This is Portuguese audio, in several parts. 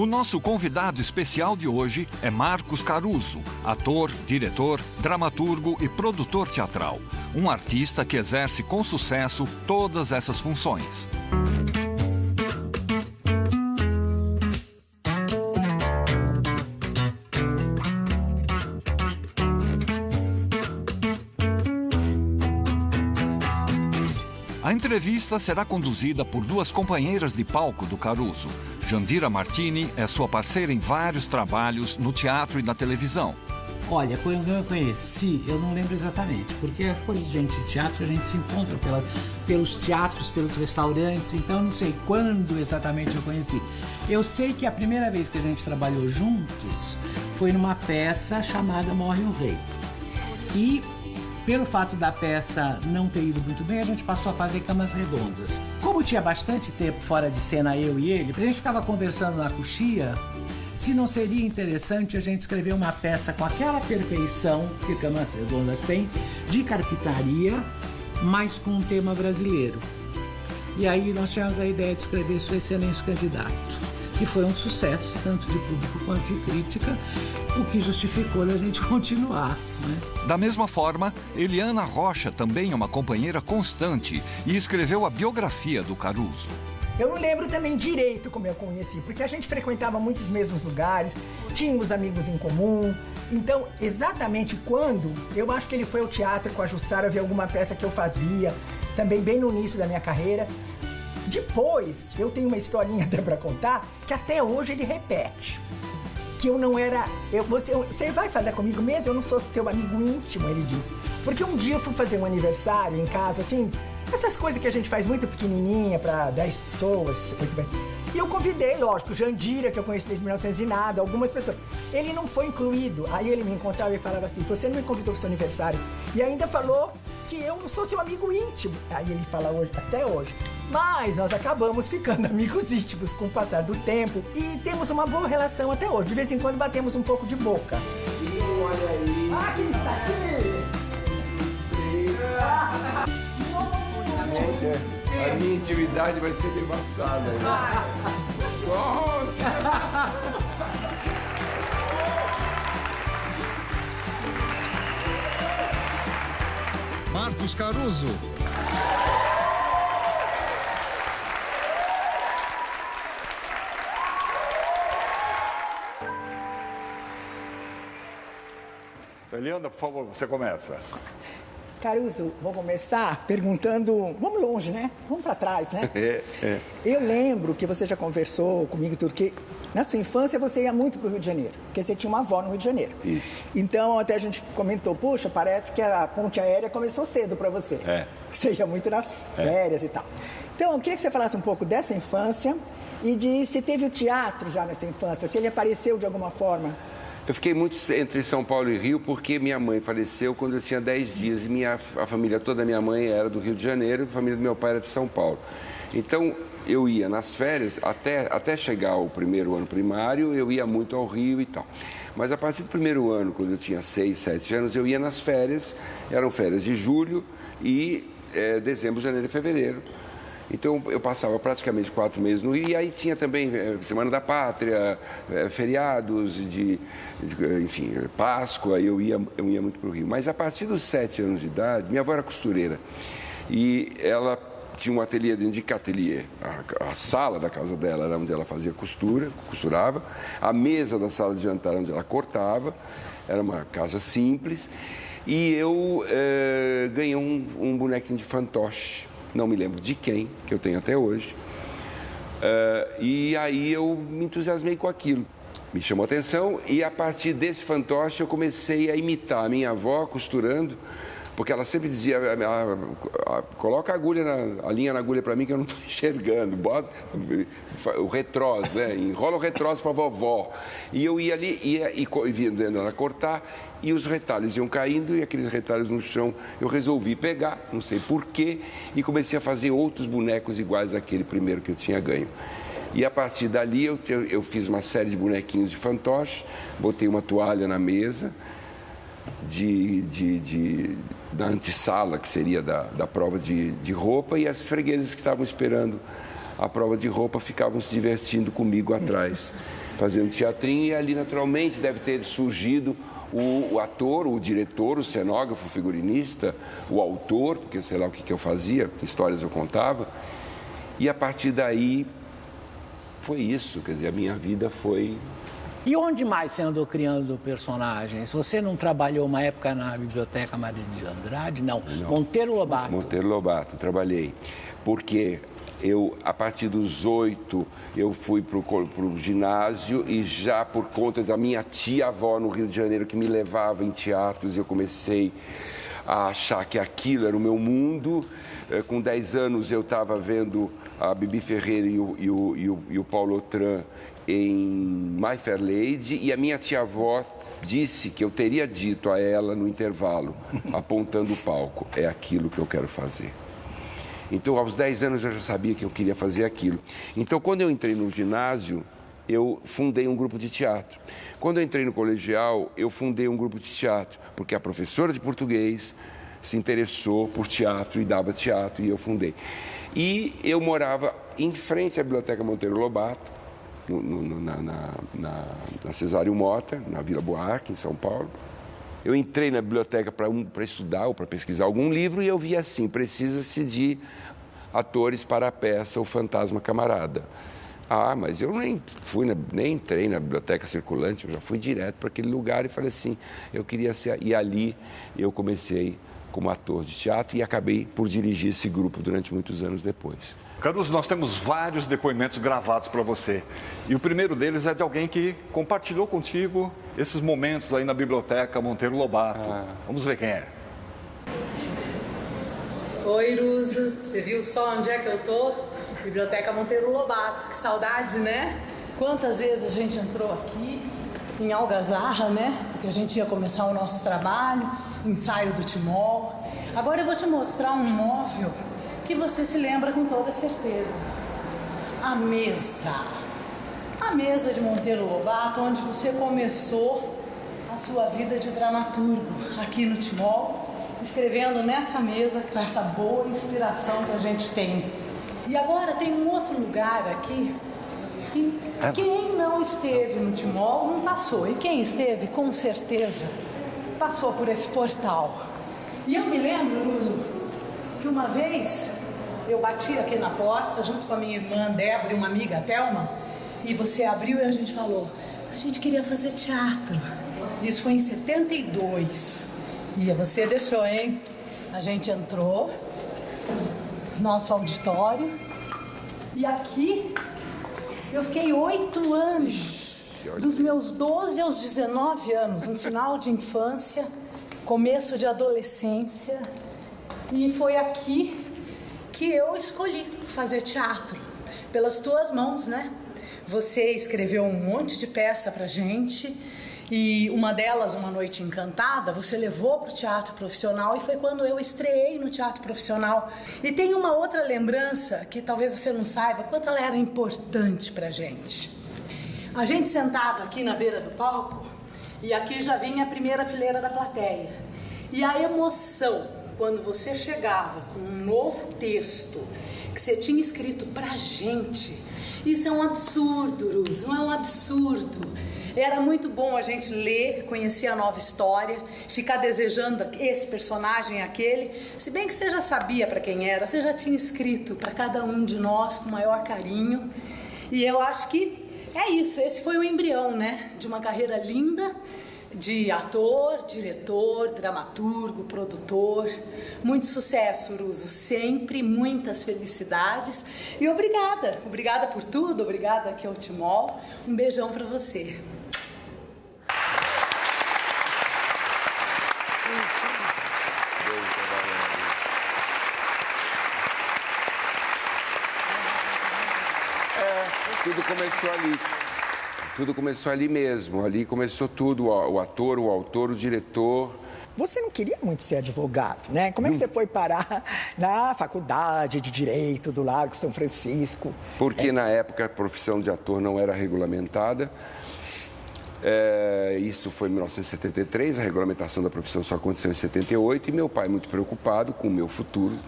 O nosso convidado especial de hoje é Marcos Caruso, ator, diretor, dramaturgo e produtor teatral. Um artista que exerce com sucesso todas essas funções. A entrevista será conduzida por duas companheiras de palco do Caruso. Jandira Martini é sua parceira em vários trabalhos no teatro e na televisão. Olha, quando eu conheci, eu não lembro exatamente, porque a coisa de gente de teatro, a gente se encontra pelos teatros, pelos restaurantes, então eu não sei quando exatamente eu conheci. Eu sei que a primeira vez que a gente trabalhou juntos foi numa peça chamada Morre o Rei. E pelo fato da peça não ter ido muito bem, a gente passou a fazer Camas Redondas. Como tinha bastante tempo fora de cena, eu e ele, a gente ficava conversando na coxia se não seria interessante a gente escrever uma peça com aquela perfeição que Camas Redondas tem, de carpintaria, mas com um tema brasileiro. E aí nós tivemos a ideia de escrever Sua Excelência Candidato, que foi um sucesso, tanto de público quanto de crítica, o que justificou a gente continuar, né? Da mesma forma, Eliana Rocha também é uma companheira constante e escreveu a biografia do Caruso. Eu não lembro também direito como eu conheci, porque a gente frequentava muitos mesmos lugares, tínhamos amigos em comum. Então, exatamente quando, eu acho que ele foi ao teatro com a Jussara ver alguma peça que eu fazia, também bem no início da minha carreira. Depois, eu tenho uma historinha até pra contar, que até hoje ele repete. Que eu não era... Você vai falar comigo mesmo? Eu não sou teu amigo íntimo, ele diz. Porque um dia eu fui fazer um aniversário em casa, assim, essas coisas que a gente faz muito pequenininha, pra 10 pessoas, muito bem. E eu convidei, lógico, Jandira, que eu conheço desde 1900 e nada, algumas pessoas. Ele não foi incluído. Aí ele me encontrava e falava assim, você não me convidou pro seu aniversário. E ainda falou que eu não sou seu amigo íntimo. Aí ele fala hoje, até hoje. Mas nós acabamos ficando amigos íntimos com o passar do tempo e temos uma boa relação até hoje. De vez em quando batemos um pouco de boca. Olha aí. Ah, quem está aqui? Gente, a minha intimidade vai ser devassada. Nossa! Marcos Caruso. Eliana, por favor, você começa. Caruso, vou começar perguntando... Vamos longe, né? Vamos para trás, né? Eu lembro que você já conversou comigo tudo, que na sua infância você ia muito para o Rio de Janeiro, porque você tinha uma avó no Rio de Janeiro. Isso. Então, até a gente comentou, puxa, parece que a ponte aérea começou cedo para você. Você ia muito nas férias e tal. Então, eu queria que você falasse um pouco dessa infância e de se teve o teatro já nessa infância, se ele apareceu de alguma forma. Eu fiquei muito entre São Paulo e Rio porque minha mãe faleceu quando eu tinha 10 dias e a família toda da minha mãe era do Rio de Janeiro, a família do meu pai era de São Paulo. Então, eu ia nas férias, até chegar o primeiro ano primário, eu ia muito ao Rio e tal. Mas a partir do primeiro ano, quando eu tinha 6, 7 anos, eu ia nas férias, eram férias de julho e dezembro, janeiro e fevereiro. Então, eu passava praticamente 4 meses no Rio, e aí tinha também Semana da Pátria, feriados, enfim, Páscoa, eu ia muito para o Rio. Mas a partir dos 7 anos de idade, minha avó era costureira, e ela tinha um ateliê dentro de ateliê. A sala da casa dela era onde ela fazia costurava, a mesa da sala de jantar onde ela cortava, era uma casa simples, e eu ganhei um bonequinho de fantoche. Não me lembro de quem, que eu tenho até hoje. E aí eu me entusiasmei com aquilo. Me chamou a atenção e a partir desse fantoche eu comecei a imitar a minha avó costurando, porque ela sempre dizia, coloca a linha na agulha para mim que eu não estou enxergando, bota o retrós, né? Enrola o retrós para a vovó. E eu ia ali, ia vendo ela cortar, e os retalhos iam caindo, e aqueles retalhos no chão eu resolvi pegar, não sei porquê, e comecei a fazer outros bonecos iguais àquele primeiro que eu tinha ganho. E a partir dali eu fiz uma série de bonequinhos de fantoche, botei uma toalha na mesa, da antessala, que seria da prova de roupa, e as freguesas que estavam esperando a prova de roupa ficavam se divertindo comigo atrás. fazendo teatrinho, e ali naturalmente deve ter surgido o ator, o diretor, o cenógrafo, o figurinista, o autor, porque sei lá o que eu fazia, que histórias eu contava. E a partir daí foi isso, quer dizer, a minha vida foi... E onde mais você andou criando personagens? Você não trabalhou uma época na Biblioteca Maria de Andrade? Não. Monteiro Lobato. Monteiro Lobato, trabalhei. Porque a partir dos 8, eu fui para o ginásio e já por conta da minha tia-avó no Rio de Janeiro, que me levava em teatros, eu comecei a achar que aquilo era o meu mundo. Com 10 anos eu estava vendo a Bibi Ferreira e o Paulo Autran em My Fair Lady, e a minha tia-avó disse que eu teria dito a ela no intervalo, apontando o palco: é aquilo que eu quero fazer. Então, aos 10 anos eu já sabia que eu queria fazer aquilo. Então, quando eu entrei no ginásio, eu fundei um grupo de teatro. Quando eu entrei no colegial, eu fundei um grupo de teatro, porque a professora de português se interessou por teatro e dava teatro, e eu fundei. E eu morava em frente à Biblioteca Monteiro Lobato, na Cesário Mota, na Vila Buarque, em São Paulo. Eu entrei na biblioteca para estudar ou para pesquisar algum livro, e eu vi assim: precisa-se de atores para a peça O Fantasma Camarada. Ah, mas eu nem entrei na biblioteca circulante, eu já fui direto para aquele lugar e falei assim, eu queria ser... E ali eu comecei como ator de teatro e acabei por dirigir esse grupo durante muitos anos depois. Caruso, nós temos vários depoimentos gravados para você. E o primeiro deles é de alguém que compartilhou contigo esses momentos aí na Biblioteca Monteiro Lobato. Vamos ver quem é. Oi, Iruzo. Você viu só onde é que eu tô? Biblioteca Monteiro Lobato. Que saudade, né? Quantas vezes a gente entrou aqui em algazarra, né? Porque a gente ia começar o nosso trabalho, ensaio do Timol. Agora eu vou te mostrar um móvel que você se lembra com toda certeza. A mesa de Monteiro Lobato, onde você começou a sua vida de dramaturgo aqui no Timol, escrevendo nessa mesa com essa boa inspiração que a gente tem. E agora tem um outro lugar aqui que quem não esteve no Timol não passou, e quem esteve com certeza passou por esse portal. E eu me lembro, Luzo, que uma vez eu bati aqui na porta junto com a minha irmã Débora e uma amiga, Thelma, e você abriu e a gente falou: a gente queria fazer teatro. Isso foi em 72. E você deixou, hein? A gente entrou, nosso auditório, e aqui eu fiquei 8 anos, dos meus 12 aos 19 anos, um final de infância, começo de adolescência, e foi aqui que eu escolhi fazer teatro, pelas tuas mãos, né? Você escreveu um monte de peça pra gente, e uma delas, Uma Noite Encantada, você levou pro teatro profissional, e foi quando eu estreei no teatro profissional. E tem uma outra lembrança que talvez você não saiba, quanto ela era importante pra gente. A gente sentava aqui na beira do palco, e aqui já vinha a primeira fileira da plateia. E a emoção, quando você chegava com um novo texto que você tinha escrito pra gente, isso é um absurdo, Russo, não é um absurdo. Era muito bom a gente ler, conhecer a nova história, ficar desejando esse personagem, aquele, se bem que você já sabia para quem era, você já tinha escrito para cada um de nós com maior carinho. E eu acho que é isso, esse foi o embrião, né, de uma carreira linda, de ator, diretor, dramaturgo, produtor. Muito sucesso, Russo, sempre, muitas felicidades. E obrigada por tudo, obrigada aqui ao Timol. Um beijão para você. Tudo começou ali mesmo, ali começou tudo, o ator, o autor, o diretor. Você não queria muito ser advogado, né? Como é que você foi parar na faculdade de Direito do Largo São Francisco? Porque na época a profissão de ator não era regulamentada. Isso foi em 1973, a regulamentação da profissão só aconteceu em 78, e meu pai, muito preocupado com o meu futuro,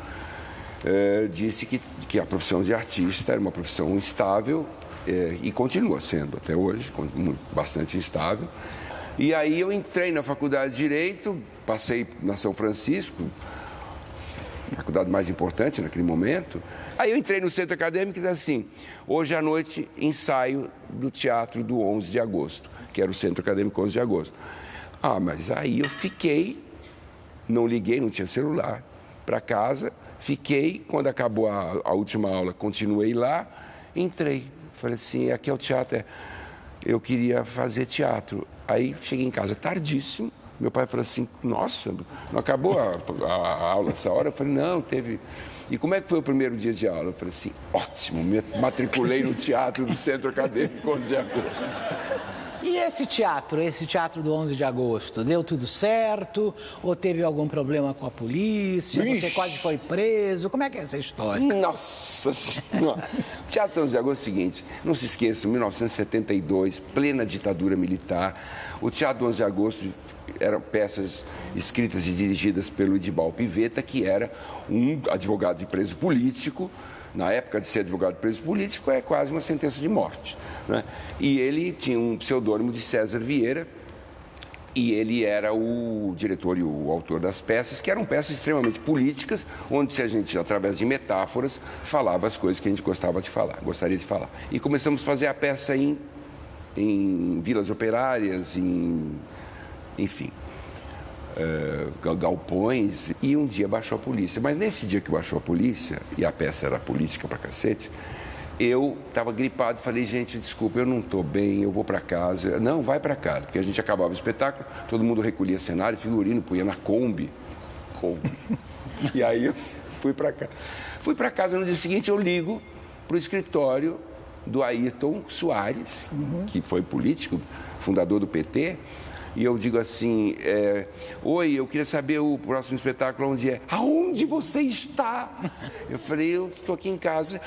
disse que a profissão de artista era uma profissão instável, e continua sendo até hoje, bastante instável. E aí eu entrei na faculdade de Direito, passei na São Francisco, faculdade mais importante naquele momento. Aí eu entrei no centro acadêmico e disse assim, hoje à noite ensaio do teatro do 11 de agosto, que era o centro acadêmico 11 de agosto. Mas aí eu fiquei, não liguei, não tinha celular, para casa, fiquei, quando acabou a última aula, continuei lá, entrei. Falei assim, aqui é o teatro, eu queria fazer teatro. Aí cheguei em casa tardíssimo, meu pai falou assim, nossa, não acabou a aula essa hora? Eu falei, não, teve... E como é que foi o primeiro dia de aula? Eu falei assim, ótimo, me matriculei no teatro do Centro Acadêmico 11 de agosto. E esse teatro do 11 de agosto, deu tudo certo? Ou teve algum problema com a polícia? Ixi. Você quase foi preso? Como é que é essa história? Nossa Senhora! O Teatro 11 de agosto é o seguinte, não se esqueçam, 1972, plena ditadura militar, o Teatro 11 de agosto eram peças escritas e dirigidas pelo Edibal Pivetta, que era um advogado de preso político. Na época de ser advogado de preso político, é quase uma sentença de morte, né? E ele tinha um pseudônimo de César Vieira, e ele era o diretor e o autor das peças, que eram peças extremamente políticas, onde a gente, através de metáforas, falava as coisas que a gente gostaria de falar. E começamos a fazer a peça em vilas operárias, enfim, galpões, e um dia baixou a polícia. Mas nesse dia que baixou a polícia, e a peça era política pra cacete, eu estava gripado, falei, gente, desculpa, eu não estou bem, eu vou para casa. Não, vai para casa, porque a gente acabava o espetáculo, todo mundo recolhia cenário, figurino, punha na Kombi. E aí eu fui para casa. Fui para casa, no dia seguinte eu ligo para o escritório do Ayrton Soares, que foi político, fundador do PT, e eu digo assim, oi, eu queria saber o próximo espetáculo onde é. Aonde você está? Eu falei, eu estou aqui em casa.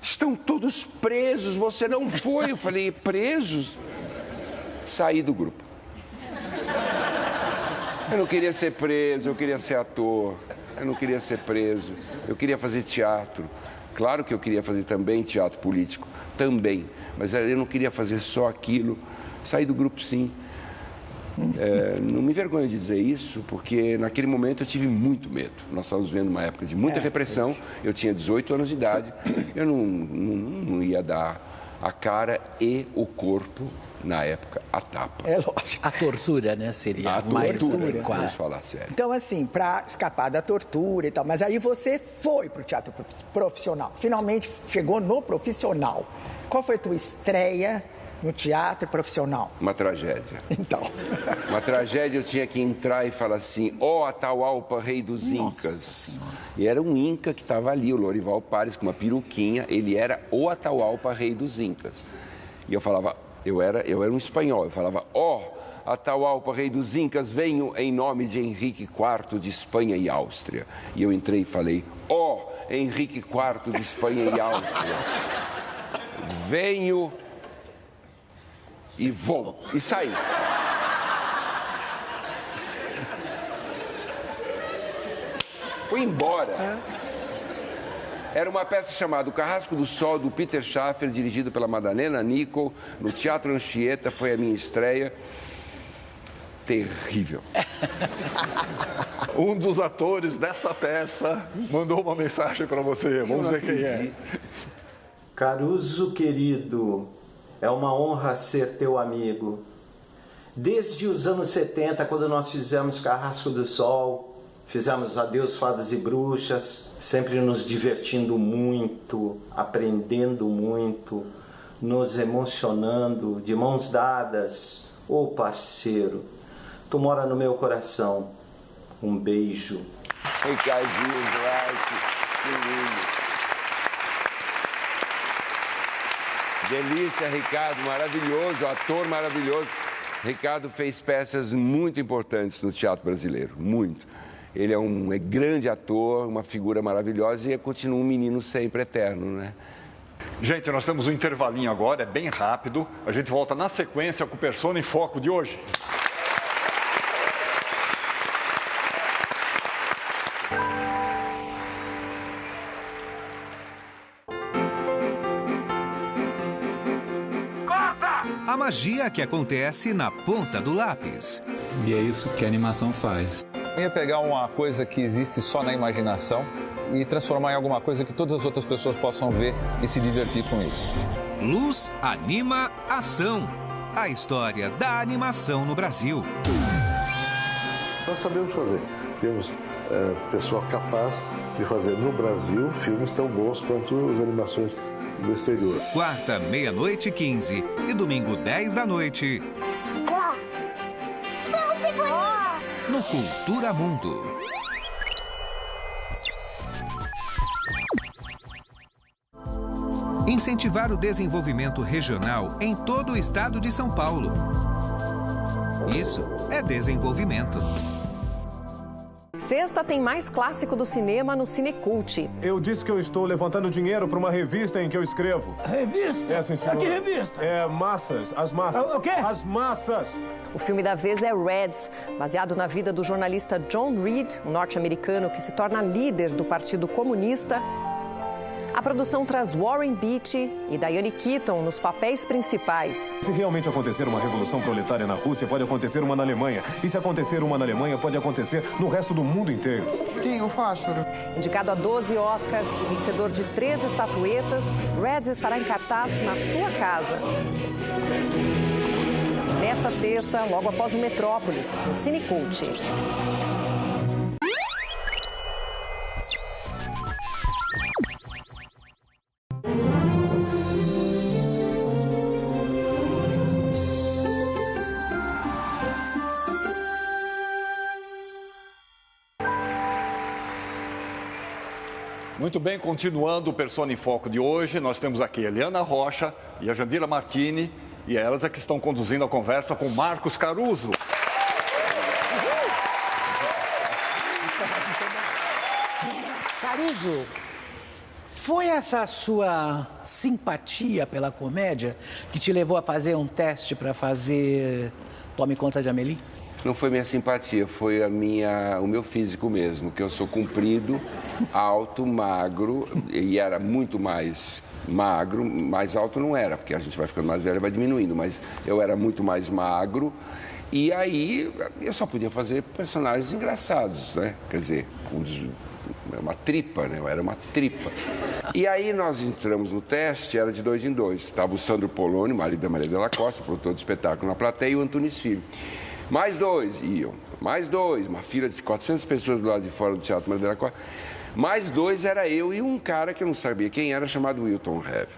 Estão todos presos, você não foi. Eu falei, presos? Saí do grupo. Eu não queria ser preso, eu queria ser ator. Eu não queria ser preso, eu queria fazer teatro. Claro que eu queria fazer também teatro político, também. Mas eu não queria fazer só aquilo. Saí do grupo, sim. Não me envergonho de dizer isso, porque naquele momento eu tive muito medo. Nós estávamos vivendo uma época de muita repressão. Eu tinha 18 anos de idade. Eu não ia dar a cara e o corpo, na época, a tapa. É lógico. A tortura, né? Seria A mais tortura, adequado. vamos falar sério. Então, assim, para escapar da tortura e tal, mas aí você foi pro teatro profissional. Finalmente chegou no profissional. Qual foi a tua estreia no teatro profissional? Uma tragédia. Então. Uma tragédia, eu tinha que entrar e falar assim, Atahualpa, rei dos Incas. E era um Inca que estava ali, o Lorival Pares, com uma peruquinha, ele era o Atahualpa, rei dos Incas. E eu falava, eu era um espanhol, eu falava, Atahualpa, rei dos Incas, venho em nome de Henrique IV de Espanha e Áustria. E eu entrei e falei, Henrique IV de Espanha e Áustria, venho e vou. E saí. Fui embora. Era uma peça chamada O Carrasco do Sol, do Peter Schaffer, dirigido pela Madalena Nicol, no Teatro Anchieta, foi a minha estreia. Terrível. Um dos atores dessa peça mandou uma mensagem para você. Vamos ver quem é. Caruso querido, é uma honra ser teu amigo. Desde os anos 70, quando nós fizemos Carrasco do Sol, fizemos Adeus Fadas e Bruxas, sempre nos divertindo muito, aprendendo muito, nos emocionando, de mãos dadas. Ô parceiro, tu mora no meu coração. Um beijo. Ricardinho Duarte, que lindo. Delícia, Ricardo, maravilhoso, ator maravilhoso. Ricardo fez peças muito importantes no teatro brasileiro, muito. Ele é um grande ator, uma figura maravilhosa e continua um menino sempre eterno, né? Gente, nós temos um intervalinho agora, é bem rápido. A gente volta na sequência com o Persona em Foco de hoje. magia que acontece na ponta do lápis. E é isso que a animação faz. Eu ia pegar uma coisa que existe só na imaginação e transformar em alguma coisa que todas as outras pessoas possam ver e se divertir com isso. Luz anima ação. A história da animação no Brasil. Nós sabemos fazer. Temos pessoal capaz de fazer no Brasil filmes tão bons quanto as animações do exterior. Quarta, 00:15 e domingo, 10 da noite. No Cultura Mundo. Incentivar o desenvolvimento regional em todo o estado de São Paulo. Isso é desenvolvimento. Sexta tem mais clássico do cinema no Cinecult. Eu disse que eu estou levantando dinheiro para uma revista em que eu escrevo. Revista? É, sim, senhor. Que revista? É Massas, as Massas. O quê? As Massas. O filme da vez é Reds, baseado na vida do jornalista John Reed, um norte-americano que se torna líder do Partido Comunista. A produção traz Warren Beatty e Diane Keaton nos papéis principais. Se realmente acontecer uma revolução proletária na Rússia, pode acontecer uma na Alemanha. E se acontecer uma na Alemanha, pode acontecer no resto do mundo inteiro. Quem o fósforo? Indicado a 12 Oscars e vencedor de 3 estatuetas, Reds estará em cartaz na sua casa. Nesta sexta, logo após o Metrópolis, no Cinecult. Muito bem, continuando o Persona em Foco de hoje, nós temos aqui a Eliana Rocha e a Jandira Martini, e elas é que estão conduzindo a conversa com Marcos Caruso. Caruso, foi essa sua simpatia pela comédia que te levou a fazer um teste para fazer Tome Conta de Amélie? Não foi minha simpatia, foi o meu físico mesmo, que eu sou comprido, alto, magro, e era muito mais magro, mais alto não era, porque a gente vai ficando mais velho e vai diminuindo, mas eu era muito mais magro, e aí eu só podia fazer personagens engraçados, né? Quer dizer, uma tripa, né? Eu era uma tripa. E aí nós entramos no teste, era de 2 em 2. Estava o Sandro Poloni, marido da Maria de la Costa, produtor do espetáculo na plateia, e o Antunes Filho. Mais 2 iam, mais 2, uma fila de 400 pessoas do lado de fora do Teatro Maria de la Costa. Mais 2 era eu e um cara que eu não sabia quem era, chamado Wilton Hev.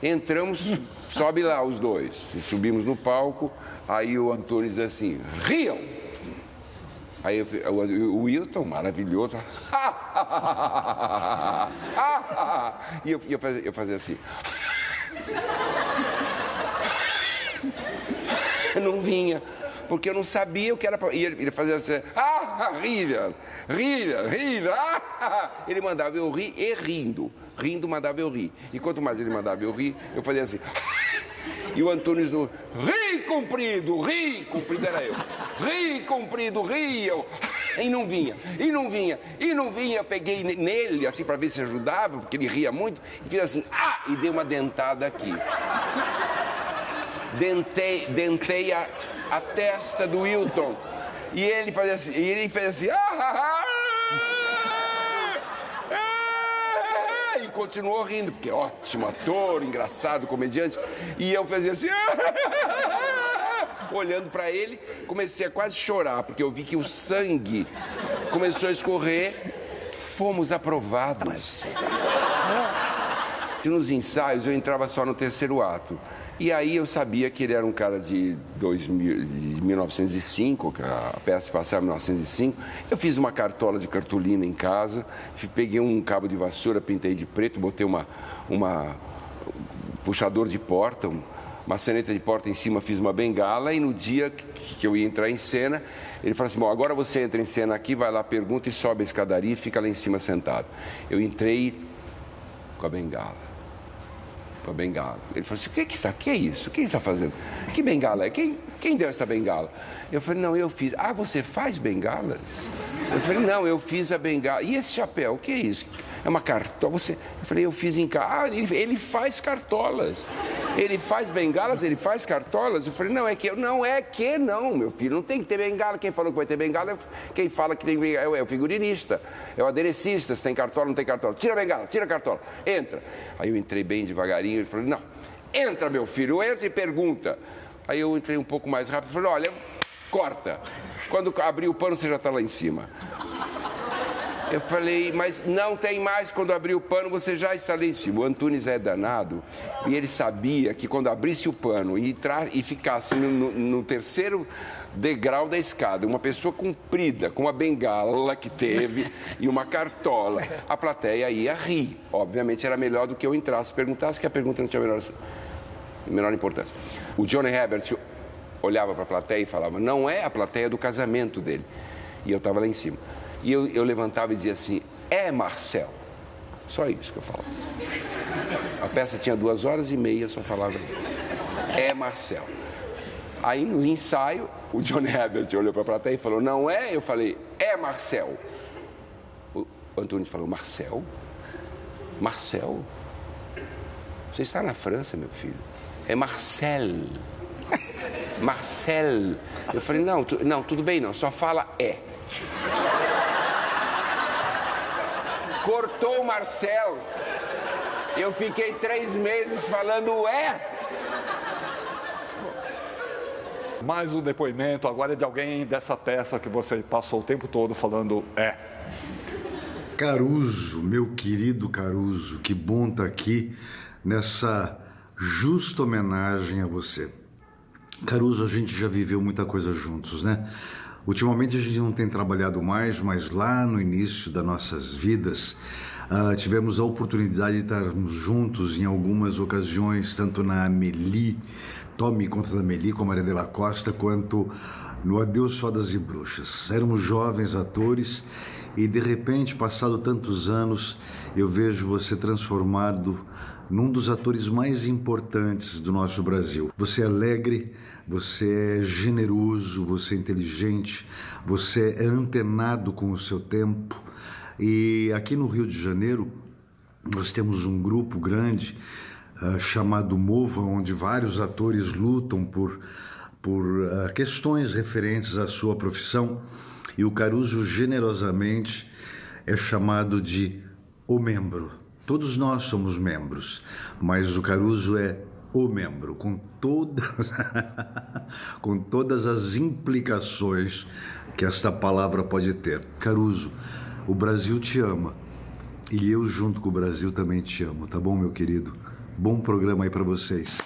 Entramos, sobe lá os dois. Subimos no palco, aí o Antunes diz assim, riam! Aí o Wilton, maravilhoso, e eu fazia assim. Eu não vinha. Porque eu não sabia o que era para... E ele fazia assim, ria. Ele mandava eu rir e rindo mandava eu rir. E quanto mais ele mandava eu rir, eu fazia assim. E o Antunes no ri comprido era eu. Ri comprido, eu. E não vinha. Eu peguei nele, assim, para ver se ajudava, porque ele ria muito, e fiz assim, e dei uma dentada aqui. Dentei a testa do Wilton. E ele fazia assim, e continuou rindo, porque é ótimo ator, engraçado, comediante. E eu fazia assim, olhando para ele, comecei a quase chorar, porque eu vi que o sangue começou a escorrer. Fomos aprovados. Nos ensaios eu entrava só no 3º ato. E aí eu sabia que ele era um cara de 1905, que a peça se passava em 1905. Eu fiz uma cartola de cartolina em casa, peguei um cabo de vassoura, pintei de preto, botei uma puxador de porta, uma saneta de porta em cima, fiz uma bengala, e no dia que eu ia entrar em cena, ele falou assim, bom, agora você entra em cena aqui, vai lá, pergunta e sobe a escadaria e fica lá em cima sentado. Eu entrei com a bengala. Ele falou assim, que é isso? O que está fazendo? Que bengala é? Quem deu essa bengala? Eu falei, não, eu fiz. Você faz bengalas? Eu falei, não, eu fiz a bengala. E esse chapéu, o que é isso? É uma cartola? Eu falei, eu fiz em casa. Ele faz cartolas. Ele faz bengalas, ele faz cartolas? Eu falei, não é que não, meu filho, não tem que ter bengala. Quem falou que vai ter bengala é quem fala que tem bengala, é o figurinista, é o aderecista, se tem cartola, não tem cartola. Tira a bengala, tira a cartola, entra. Aí eu entrei bem devagarinho, ele falou, não, entra, meu filho, entra e pergunta. Aí eu entrei um pouco mais rápido e falei, olha, corta. Quando abrir o pano, você já está lá em cima. Eu falei, mas não tem mais, quando abrir o pano você já está lá em cima. O Antunes é danado e ele sabia que quando abrisse o pano e ficasse no terceiro degrau da escada, uma pessoa comprida, com uma bengala que teve e uma cartola, a plateia ia rir. Obviamente era melhor do que eu entrasse e perguntasse, que a pergunta não tinha a menor importância. O Johnny Herbert olhava para a plateia e falava, não é a plateia do casamento dele. E eu estava lá em cima. E eu levantava e dizia assim, é Marcel. Só isso que eu falava. A peça tinha 2h30, eu só falava isso. É Marcel. Aí no ensaio, o John Herbert olhou para a plateia e falou, não é? Eu falei, é Marcel. O Antunes falou, Marcel? Marcel? Você está na França, meu filho? É Marcel. Marcel. Eu falei, não, tudo bem não, só fala é. Cortou o Marcel. Eu fiquei 3 meses falando Mais um depoimento agora é de alguém dessa peça que você passou o tempo todo falando Caruso, meu querido Caruso, que bom estar aqui nessa justa homenagem a você. Caruso, a gente já viveu muita coisa juntos, né? Ultimamente a gente não tem trabalhado mais, mas lá no início das nossas vidas tivemos a oportunidade de estarmos juntos em algumas ocasiões, tanto na Amélie, Tome Conta da Amélie com a Maria de la Costa, quanto no Adeus Fadas e Bruxas. Éramos jovens atores e de repente, passado tantos anos, eu vejo você transformado num dos atores mais importantes do nosso Brasil. Você é alegre, você é generoso, você é inteligente, você é antenado com o seu tempo. E aqui no Rio de Janeiro, nós temos um grupo grande chamado Mova, onde vários atores lutam por questões referentes à sua profissão. E o Caruso, generosamente, é chamado de o membro. Todos nós somos membros, mas o Caruso é o membro, com todas as implicações que esta palavra pode ter. Caruso, o Brasil te ama e eu junto com o Brasil também te amo, tá bom, meu querido? Bom programa aí para vocês.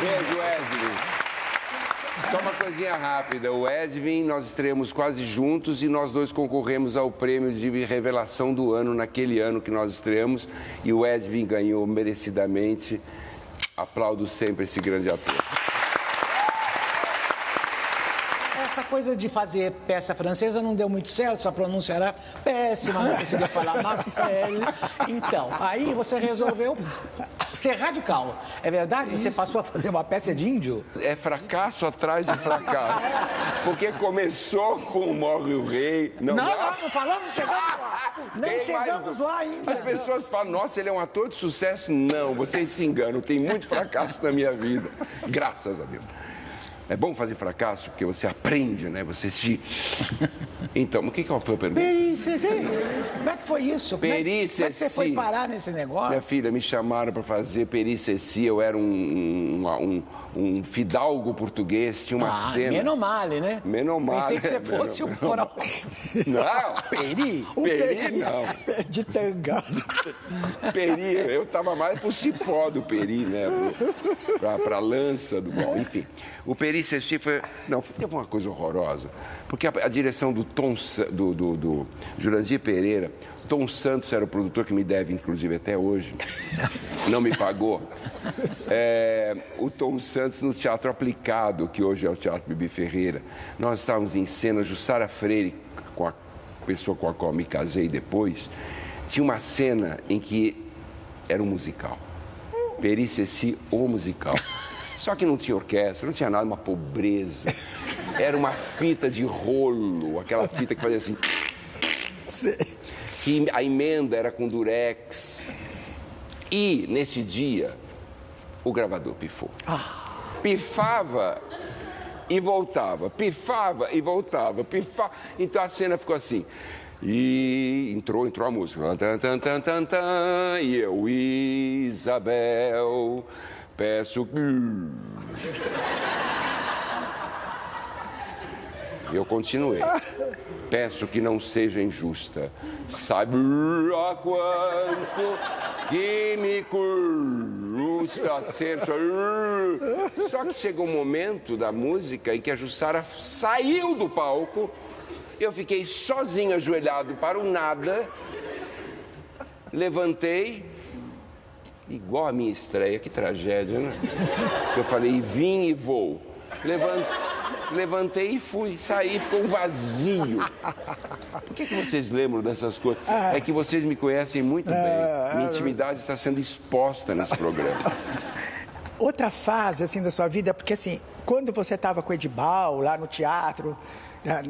Beijo, Edwin. Só uma coisinha rápida. O Edwin, nós estreamos quase juntos e nós dois concorremos ao prêmio de revelação do ano naquele ano que nós estreamos. E o Edwin ganhou merecidamente. Aplaudo sempre esse grande ator. Essa coisa de fazer peça francesa não deu muito certo, sua pronúncia era péssima, não conseguia falar Marcel. Então, aí você resolveu ser radical. É verdade? Você passou a fazer uma peça de índio? É fracasso atrás de fracasso. Porque começou com Morre o Rei. Não falamos, chegamos lá. Nem chegamos lá ainda. As pessoas falam, nossa, ele é um ator de sucesso. Não, vocês se enganam. Tem muito fracasso na minha vida. Graças a Deus. É bom fazer fracasso, porque você aprende, né? Você se... Então, o que foi a pergunta? Periceci. Como é que foi isso? Periceci. Como é que você foi parar nesse negócio? Minha filha, me chamaram para fazer Periceci. Eu era um fidalgo português, tinha uma cena... Menos male, né? Menos male. Pensei que você fosse o coral... Não. Peri? Peri, não. De tanga. Peri, eu tava mais pro cipó do Peri, né? Pra lança do... Bom, enfim. O Periceci foi... Não, teve uma coisa horrorosa. Porque a direção do Jurandir Pereira, Tom Santos era o produtor que me deve, inclusive, até hoje. Não me pagou. O Tom Santos no Teatro Aplicado, que hoje é o Teatro Bibi Ferreira. Nós estávamos em cena, Jussara Freire, com a pessoa com a qual me casei depois, tinha uma cena em que era um musical. Periceci, o musical. Só que não tinha orquestra, não tinha nada, uma pobreza. Era uma fita de rolo, aquela fita que fazia assim. que a emenda era com durex. E, nesse dia, o gravador pifou. Pifava e voltava, pifava e voltava, pifava. Então a cena ficou assim. E entrou a música. Tan, tan, tan, tan, tan, e eu, Isabel, peço que... Eu continuei. Peço que não seja injusta. Sabe a quanto que me custa ser... Só que chegou um momento da música em que a Jussara saiu do palco. Eu fiquei sozinho, ajoelhado para o nada. Levantei, igual a minha estreia, que tragédia, né? Eu falei, vim e vou. Levantei e fui, saí, ficou um vazio. Por que vocês lembram dessas coisas? É que vocês me conhecem muito bem. Minha intimidade está sendo exposta nesse programa. Outra fase, assim, da sua vida, porque, assim, quando você estava com o Edibal, lá no teatro,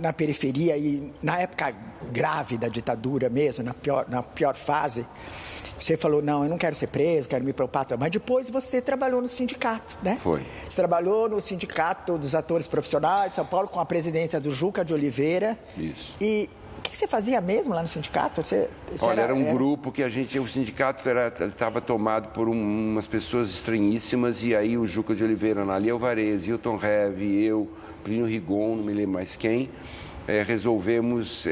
na periferia, e na época grave da ditadura mesmo, na pior fase, você falou, não, eu não quero ser preso, quero me preocupar, mas depois você trabalhou no sindicato, né? Foi. Você trabalhou no Sindicato dos Atores Profissionais de São Paulo, com a presidência do Juca de Oliveira. Isso. E o que você fazia mesmo lá no sindicato? Olha, era um grupo que o sindicato estava tomado por umas pessoas estranhíssimas, e aí o Juca de Oliveira, Analia Alvarez, Hilton Heve, eu, Plínio Rigon, não me lembro mais quem, resolvemos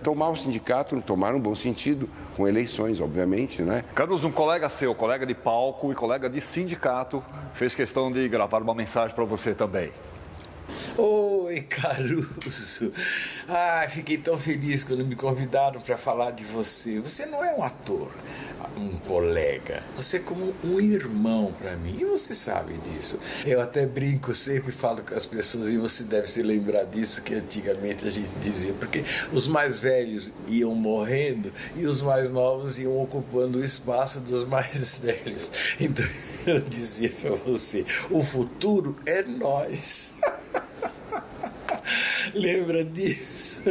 tomar o sindicato, tomar no bom sentido, com eleições, obviamente, né? Caruso, um colega seu, colega de palco e colega de sindicato, fez questão de gravar uma mensagem para você também. Oi, Caruso. Fiquei tão feliz quando me convidaram para falar de você. Você não é um ator, um colega. Você é como um irmão para mim. E você sabe disso. Eu até brinco, sempre falo com as pessoas, e você deve se lembrar disso, que antigamente a gente dizia, porque os mais velhos iam morrendo e os mais novos iam ocupando o espaço dos mais velhos. Então eu dizia para você, o futuro é nós. Lembra disso?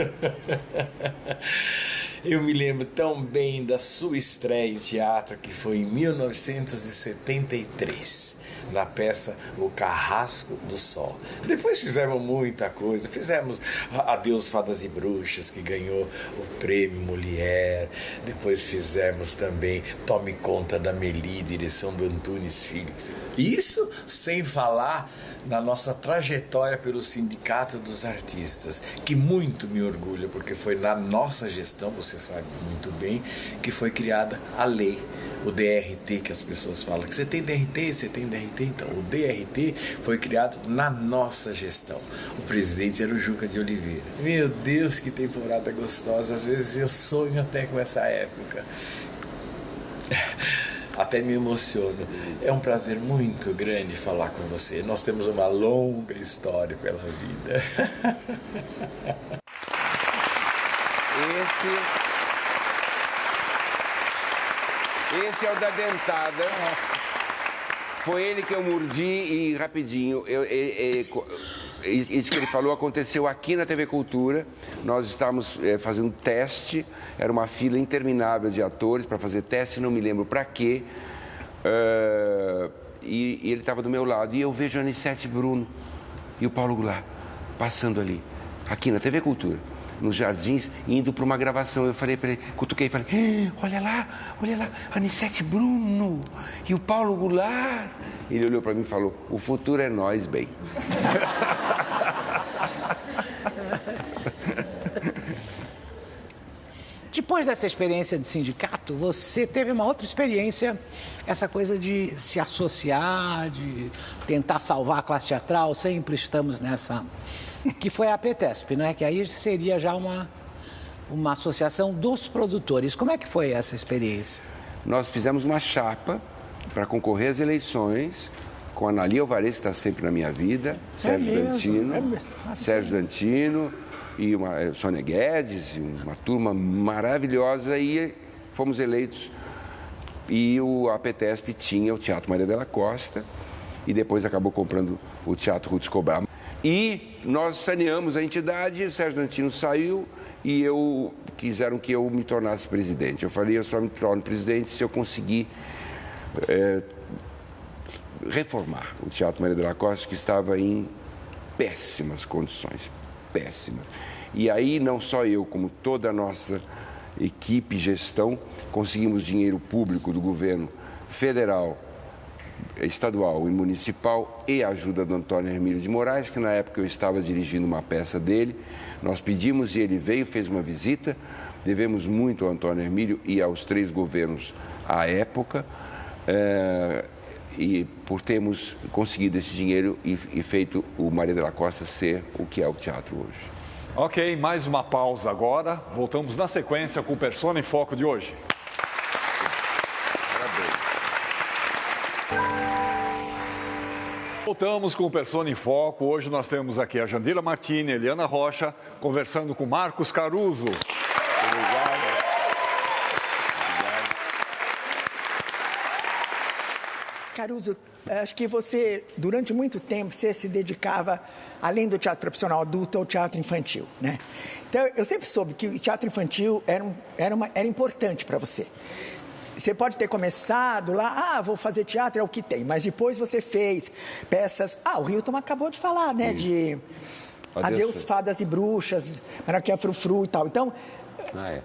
Eu me lembro tão bem da sua estreia em teatro, que foi em 1973, na peça O Carrasco do Sol. Depois fizemos muita coisa, fizemos Adeus Fadas e Bruxas, que ganhou o prêmio Molière, depois fizemos também Tome Conta da Meli, direção do Antunes Filho. Isso sem falar na nossa trajetória pelo Sindicato dos Artistas, que muito me orgulha, porque foi na nossa gestão, você sabe muito bem, que foi criada a lei, o DRT, que as pessoas falam que você tem DRT, então o DRT foi criado na nossa gestão. O presidente era o Juca de Oliveira. Meu Deus, que temporada gostosa, às vezes eu sonho até com essa época. Até me emociono. É um prazer muito grande falar com você. Nós temos uma longa história pela vida. Esse é o da dentada. Foi ele que eu mordi e rapidinho. Isso que ele falou aconteceu aqui na TV Cultura. Nós estávamos fazendo teste, era uma fila interminável de atores para fazer teste, não me lembro para quê. E ele estava do meu lado, e eu vejo a Anissete Bruno e o Paulo Goulart passando ali, aqui na TV Cultura, nos Jardins, indo para uma gravação. Eu falei para ele, cutuquei e falei, olha lá, Anissete Bruno e o Paulo Goulart. Ele olhou para mim e falou, o futuro é nós, bem. Depois dessa experiência de sindicato, você teve uma outra experiência, essa coisa de se associar, de tentar salvar a classe teatral, sempre estamos nessa, que foi a APTESP, né? Que aí seria já uma associação dos produtores. Como é que foi essa experiência? Nós fizemos uma chapa para concorrer às eleições, com a Analia Alvarez, que está sempre na minha vida, Sérgio Dantino, e uma Sônia Guedes, e uma turma maravilhosa, e fomos eleitos. E a APTESP tinha o Teatro Maria Della Costa, e depois acabou comprando o Teatro Ruth Escobar. E nós saneamos a entidade, o Sérgio Nantino saiu e quiseram que eu me tornasse presidente. Eu falei, eu só me torno presidente se eu conseguir reformar o Teatro Maria de la Costa, que estava em péssimas condições, péssimas. E aí não só eu, como toda a nossa equipe e gestão, conseguimos dinheiro público do governo federal, estadual e municipal e a ajuda do Antônio Hermílio de Moraes, que na época eu estava dirigindo uma peça dele. Nós pedimos e ele veio, fez uma visita. Devemos muito ao Antônio Hermílio e aos 3 governos à época, e por termos conseguido esse dinheiro e feito o Maria de la Costa ser o que é o teatro hoje. Ok, mais uma pausa agora. Voltamos na sequência com o Persona em Foco de hoje. Voltamos com o Persona em Foco. Hoje nós temos aqui a Jandira Martini, Eliana Rocha, conversando com Marcos Caruso. Obrigado. Caruso, acho que você, durante muito tempo, você se dedicava, além do teatro profissional adulto, ao teatro infantil, né? Então, eu sempre soube que o teatro infantil era importante para você. Você pode ter começado lá, vou fazer teatro, é o que tem. Mas depois você fez peças... o Hilton acabou de falar, né? De Adeus, Fadas e Bruxas, Maraquia Frufru e tal. Então,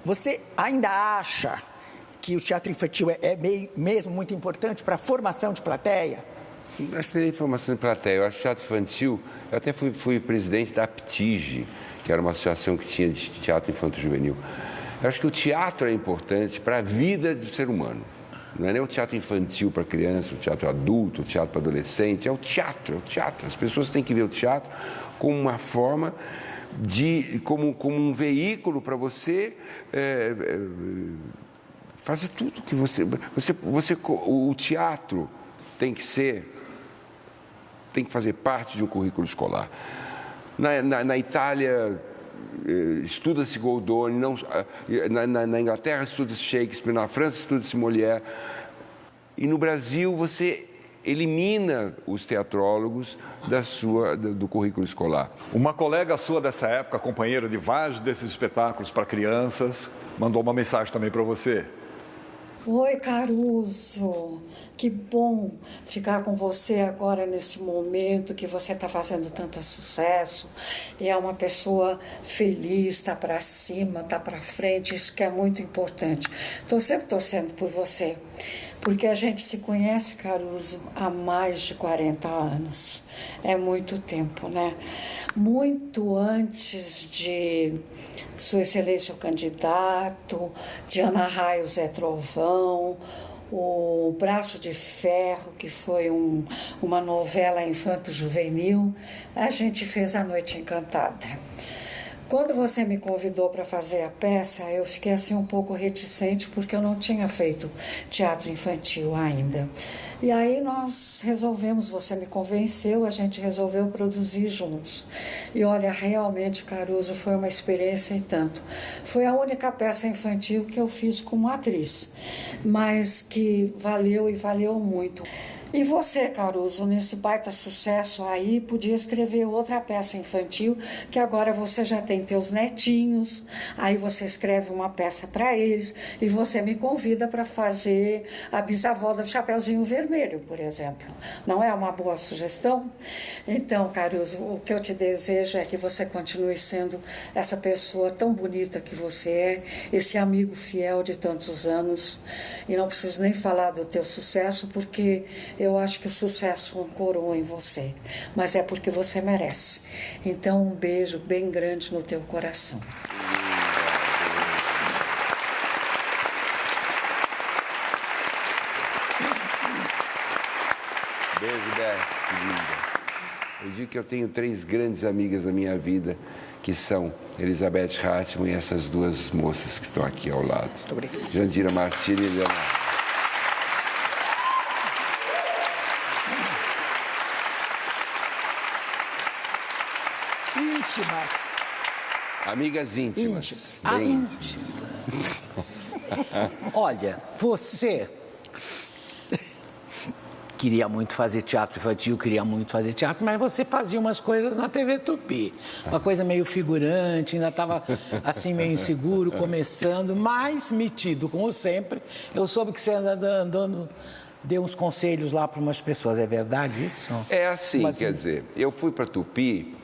você ainda acha que o teatro infantil é mesmo muito importante para a formação de plateia? Acho que é formação de plateia. Eu acho que o teatro infantil... Eu até fui presidente da APTIGE, que era uma associação que tinha de teatro infanto-juvenil. Eu acho que o teatro é importante para a vida do ser humano. Não é nem o teatro infantil para criança, o teatro adulto, o teatro para adolescente. É o teatro. As pessoas têm que ver o teatro como uma forma como um veículo para você fazer tudo que você... O teatro tem que fazer parte de um currículo escolar. Na Itália... estuda-se Goldoni, na Inglaterra estuda-se Shakespeare, na França estuda-se Molière, e no Brasil você elimina os teatrólogos do currículo escolar. Uma colega sua dessa época, companheira de vários desses espetáculos para crianças, mandou uma mensagem também para você. Oi, Caruso, que bom ficar com você agora nesse momento que você está fazendo tanto sucesso. E é uma pessoa feliz, está para cima, está para frente, isso que é muito importante. Estou sempre torcendo por você, porque a gente se conhece, Caruso, há mais de 40 anos. É muito tempo, né? Muito antes de Sua Excelência o Candidato, de Ana Raio Zé Trovão, o Braço de Ferro, que foi uma novela infanto-juvenil, a gente fez A Noite Encantada. Quando você me convidou para fazer a peça, eu fiquei assim um pouco reticente, porque eu não tinha feito teatro infantil ainda. E aí nós resolvemos, você me convenceu, a gente resolveu produzir juntos. E olha, realmente, Caruso, foi uma experiência e tanto. Foi a única peça infantil que eu fiz como atriz, mas que valeu e valeu muito. E você, Caruso, nesse baita sucesso aí, podia escrever outra peça infantil, que agora você já tem teus netinhos, aí você escreve uma peça para eles e você me convida para fazer a bisavó do Chapeuzinho Vermelho, por exemplo. Não é uma boa sugestão? Então, Caruso, o que eu te desejo é que você continue sendo essa pessoa tão bonita que você é, esse amigo fiel de tantos anos. E não preciso nem falar do teu sucesso, porque eu acho que o sucesso ancorou em você, mas é porque você merece. Então, um beijo bem grande no teu coração. Beijo, Beth, linda. Eu digo que eu tenho 3 grandes amigas na minha vida, que são Elizabeth Hartmann e essas 2 moças que estão aqui ao lado. Jandira Martini e Eliana. Íntimas. Amigas íntimas. Olha, você queria muito fazer teatro infantil, queria muito fazer teatro, mas você fazia umas coisas na TV Tupi. Uma coisa meio figurante, ainda estava assim meio inseguro, começando, mas metido, como sempre. Eu soube que você andando, deu uns conselhos lá para umas pessoas, é verdade isso? É assim, quer dizer, eu fui para Tupi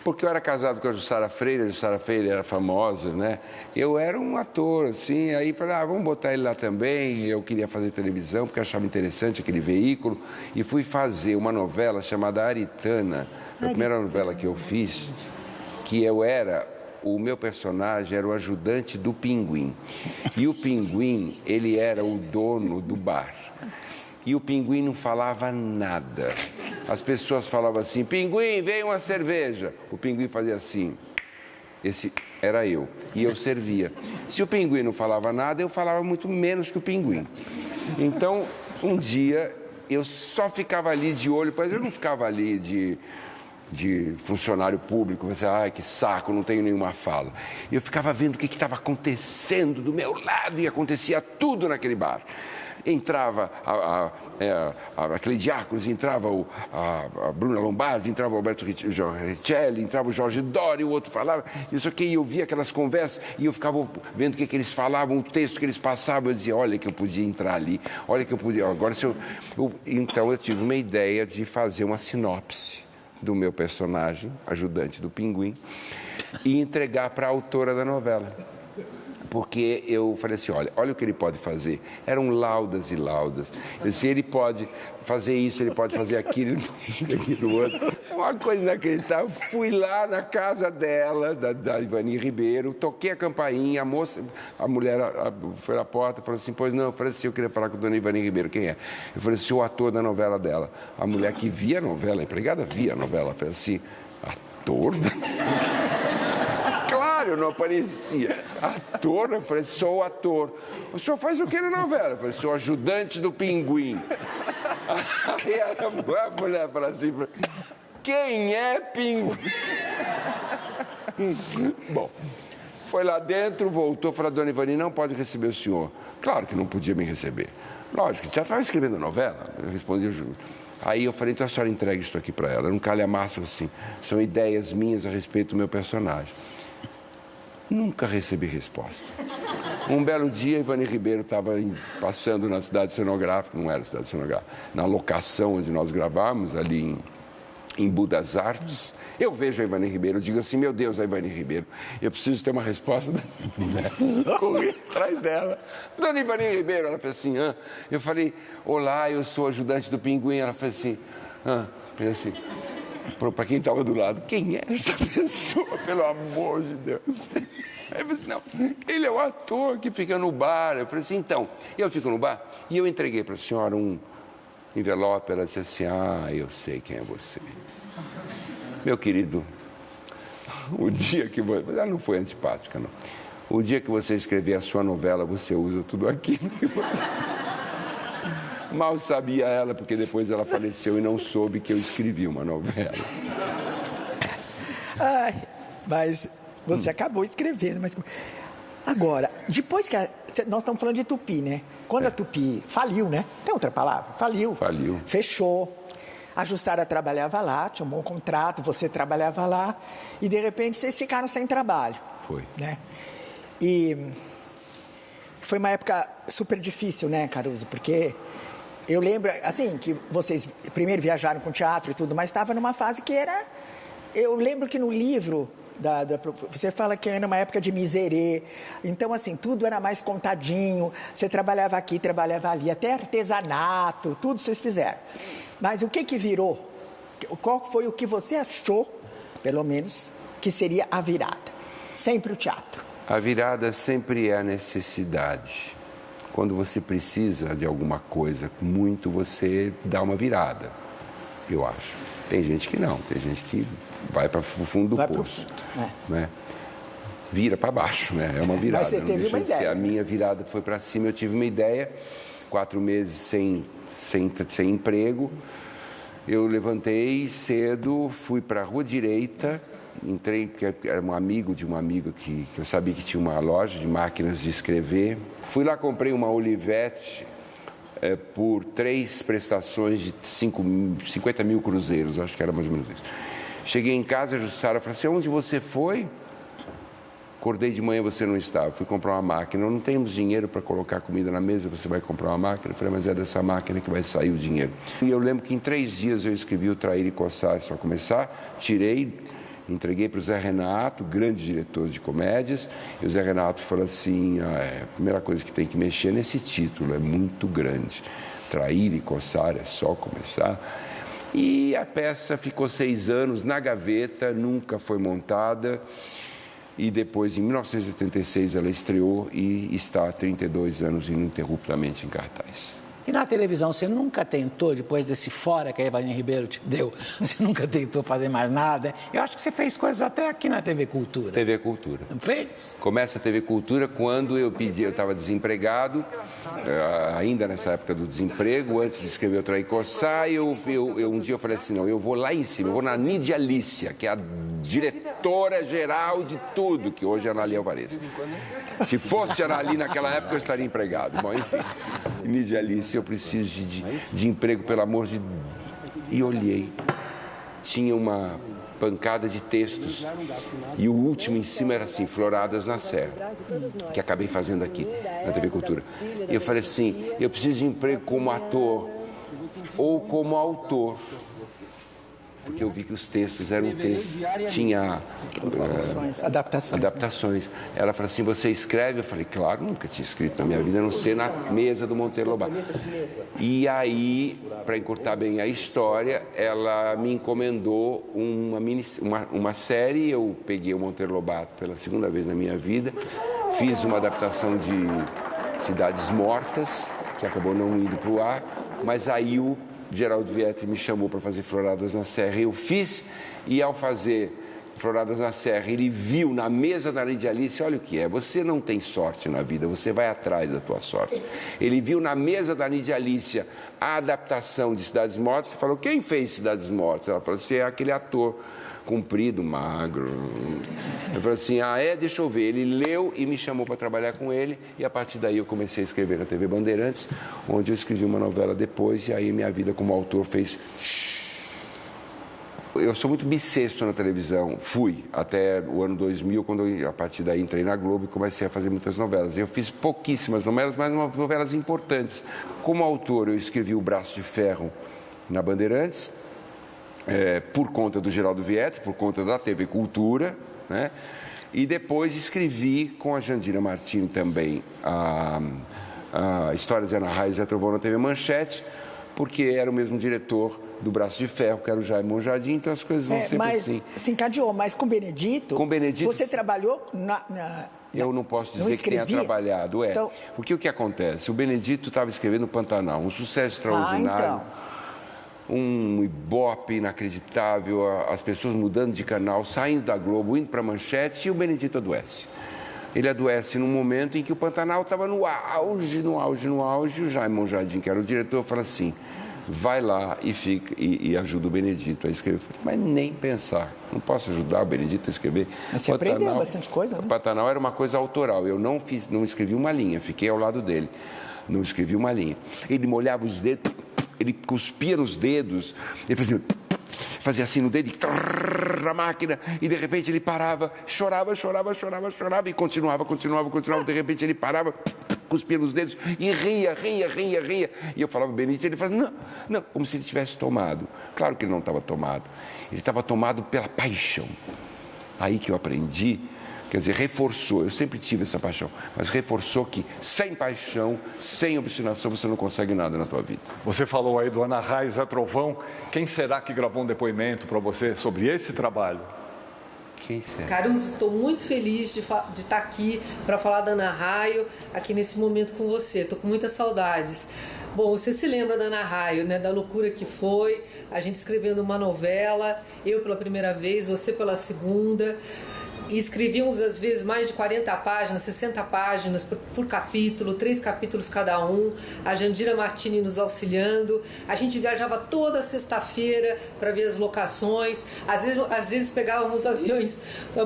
porque eu era casado com a Jussara Freire era famosa, né? Eu era um ator, assim, aí falei, vamos botar ele lá também. Eu queria fazer televisão, porque eu achava interessante aquele veículo. E fui fazer uma novela chamada Aritana, a primeira novela que eu fiz, que o meu personagem era o ajudante do Pinguim. E o Pinguim, ele era o dono do bar. E o Pinguim não falava nada. As pessoas falavam assim, Pinguim, vem uma cerveja. O Pinguim fazia assim. Esse era eu. E eu servia. Se o Pinguim não falava nada, eu falava muito menos que o Pinguim. Então, um dia, eu só ficava ali de olho, mas eu não ficava ali de funcionário público, você, que saco, não tenho nenhuma fala. Eu ficava vendo o que estava acontecendo do meu lado e acontecia tudo naquele bar. Entrava aquele Diáconos, entrava a Bruna Lombardi, entrava o Alberto Richelli, entrava o Jorge Dori, o outro falava, isso aqui, eu via aquelas conversas e eu ficava vendo o que eles falavam, o texto que eles passavam, eu dizia, olha que eu podia entrar ali, olha que eu podia, agora se então eu tive uma ideia de fazer uma sinopse do meu personagem, ajudante do Pinguim, e entregar para a autora da novela. Porque eu falei assim, olha o que ele pode fazer. Eram laudas e laudas. Eu disse, ele pode fazer isso, ele pode fazer aquilo, aquilo outro. Uma coisa inacreditável. Fui lá na casa dela, da Ivani Ribeiro, toquei a campainha, a mulher foi à porta e falou assim, pois não, eu falei assim, eu queria falar com a dona Ivani Ribeiro, quem é? Eu falei assim, o ator da novela dela. A mulher que via a novela, a empregada via a novela, falei assim, ator? Claro, eu não aparecia. Ator? Eu falei, sou ator. O senhor faz o que na novela? Eu falei, sou ajudante do Pinguim. Aí a mulher falou assim, quem é Pinguim? Bom, foi lá dentro, voltou, falou, dona Ivani, não pode receber o senhor. Claro que não podia me receber. Lógico, já estava escrevendo a novela. Eu respondi, aí eu falei, então a senhora entrega isso aqui para ela. Era um calhamaço assim. São ideias minhas a respeito do meu personagem. Nunca recebi resposta. Um belo dia, Ivani Ribeiro estava passando na cidade cenográfica, não era cidade cenográfica, na locação onde nós gravávamos, ali em Budas Artes. Eu vejo a Ivani Ribeiro, eu digo assim, meu Deus, a Ivani Ribeiro, eu preciso ter uma resposta. Corri atrás dela. Dona Ivani Ribeiro, ela fez assim, Eu falei, olá, eu sou ajudante do Pinguim. Ela fez assim, fez assim. Para quem estava do lado, quem é essa pessoa, pelo amor de Deus? Aí eu falei assim, não, ele é o ator que fica no bar. Eu falei assim, então, eu fico no bar e eu entreguei para a senhora um envelope. Ela disse assim, eu sei quem é você. Meu querido, o dia que você... Ela não foi antipática, não. O dia que você escrever a sua novela, você usa tudo aquilo que você... Mal sabia ela, porque depois ela faleceu e não soube que eu escrevi uma novela. Mas você acabou escrevendo. Mas... Agora, depois que... Nós estamos falando de Tupi, né? Quando a Tupi faliu, né? Tem outra palavra? Faliu. Fechou. A Jussara trabalhava lá, tinha um bom contrato, você trabalhava lá. E, de repente, vocês ficaram sem trabalho. Foi. Né? E foi uma época super difícil, né, Caruso? Porque... Eu lembro, assim, que vocês primeiro viajaram com teatro e tudo, mas estava numa fase que era... Eu lembro que no livro, você fala que era uma época de miserê. Então, assim, tudo era mais contadinho. Você trabalhava aqui, trabalhava ali, até artesanato, tudo vocês fizeram. Mas o que virou? Qual foi o que você achou, pelo menos, que seria a virada? Sempre o teatro. A virada sempre é a necessidade. Quando você precisa de alguma coisa muito, você dá uma virada, eu acho. Tem gente que não, tem gente que vai para o fundo do poço. Né? Vira para baixo, né? É uma virada. Mas você teve uma ideia. A minha virada foi para cima, eu tive uma ideia, 4 meses sem emprego. Eu levantei cedo, fui para a Rua Direita, entrei, porque era um amigo de uma amiga que eu sabia que tinha uma loja de máquinas de escrever. Fui lá, comprei uma Olivetti, por 3 prestações de 50 mil cruzeiros, acho que era mais ou menos isso. Cheguei em casa, a Jussara falou assim, onde você foi? Acordei de manhã, você não estava, fui comprar uma máquina, não temos dinheiro para colocar comida na mesa, você vai comprar uma máquina? Eu falei, mas é dessa máquina que vai sair o dinheiro. E eu lembro que em 3 dias eu escrevi o Trair e Coçar, só começar, tirei, entreguei para o Zé Renato, grande diretor de comédias, e o Zé Renato falou assim, a primeira coisa que tem que mexer nesse título, é muito grande. Trair e Coçar é só começar. E a peça ficou 6 anos na gaveta, nunca foi montada. E depois, em 1986, ela estreou e está há 32 anos ininterruptamente em cartaz. E na televisão, você nunca tentou, depois desse fora que a Ivani Ribeiro te deu, você nunca tentou fazer mais nada? Eu acho que você fez coisas até aqui na TV Cultura. TV Cultura. Não fez? Começa a TV Cultura quando eu estava desempregado, ainda nessa época do desemprego, antes de escrever o Trair e Coçar, um dia eu falei assim, não, eu vou lá em cima, eu vou na Nídia Alicia, que é a diretora-geral de tudo, que hoje é a Anali Alvarez. Se fosse a Anali naquela época, eu estaria empregado. Bom, enfim, Nídia Alicia, eu preciso de emprego, pelo amor de Deus. E olhei, tinha uma pancada de textos e o último em cima era assim, Floradas na Serra, que acabei fazendo aqui na TV Cultura. E eu falei assim, eu preciso de emprego como ator ou como autor. Porque eu vi que os textos eram textos, tinha adaptações. Ela falou assim, você escreve? Eu falei, claro, nunca tinha escrito na minha vida, a não ser na mesa do Monteiro Lobato. E para encurtar bem a história, ela me encomendou uma série, eu peguei o Monteiro Lobato pela 2ª vez na minha vida, fiz uma adaptação de Cidades Mortas, que acabou não indo para o ar, mas aí o Geraldo Vietti me chamou para fazer Floradas na Serra, eu fiz, e ao fazer Floradas na Serra, ele viu na mesa da Nídia Alicia, olha o que é, você não tem sorte na vida, você vai atrás da tua sorte. Ele viu na mesa da Nídia Alicia a adaptação de Cidades Mortas e falou, quem fez Cidades Mortas? Ela falou assim, é aquele ator comprido, magro. Eu falei assim, deixa eu ver. Ele leu e me chamou para trabalhar com ele, e a partir daí eu comecei a escrever na TV Bandeirantes, onde eu escrevi uma novela depois, e aí minha vida como autor fez... Eu sou muito bissexto na televisão, fui até o ano 2000, quando eu, a partir daí entrei na Globo e comecei a fazer muitas novelas. Eu fiz pouquíssimas novelas, mas novelas importantes. Como autor, eu escrevi O Braço de Ferro na Bandeirantes, por conta do Geraldo Vietti, por conta da TV Cultura, né? E depois escrevi com a Jandira Martini também a História de Ana Raio e Zé Trovão na TV Manchete, porque era o mesmo diretor do Braço de Ferro, que era o Jaime Monjardim, então as coisas vão sempre assim. Se encadeou, mas com Benedito, você trabalhou eu não posso dizer que tenha trabalhado, então... Porque o que acontece? O Benedito estava escrevendo Pantanal, um sucesso extraordinário, um ibope inacreditável, as pessoas mudando de canal, saindo da Globo, indo para a Manchete, e o Benedito adoece. Ele adoece num momento em que o Pantanal estava no auge, o Jaime Monjardim, que era o diretor, fala assim, vai lá e ajuda o Benedito a escrever. Eu falei, mas nem pensar, não posso ajudar o Benedito a escrever. Mas você aprendeu bastante coisa, né? O Pantanal era uma coisa autoral, eu não escrevi uma linha, fiquei ao lado dele, não escrevi uma linha. Ele molhava os dedos, ele cuspia nos dedos, ele fazia assim no dedo, a máquina, e de repente ele parava, chorava, e continuava, de repente ele parava, cuspia nos dedos e ria. E eu falava, Benedito, ele falava, não, como se ele tivesse tomado. Claro que ele não estava tomado, ele estava tomado pela paixão. Aí que eu aprendi, quer dizer, reforçou, eu sempre tive essa paixão, mas reforçou que sem paixão, sem obstinação, você não consegue nada na tua vida. Você falou aí do Ana Raio e Zé Trovão, quem será que gravou um depoimento para você sobre esse trabalho? Quem será? Caruso, estou muito feliz de estar aqui para falar da Ana Raio, aqui nesse momento com você, estou com muitas saudades. Bom, você se lembra da Ana Raio, né? Da loucura que foi, a gente escrevendo uma novela, eu pela primeira vez, você pela segunda. E escrevíamos, às vezes, mais de 40 páginas, 60 páginas por capítulo, 3 capítulos cada um. A Jandira Martini nos auxiliando. A gente viajava toda sexta-feira para ver as locações. Às vezes pegávamos aviões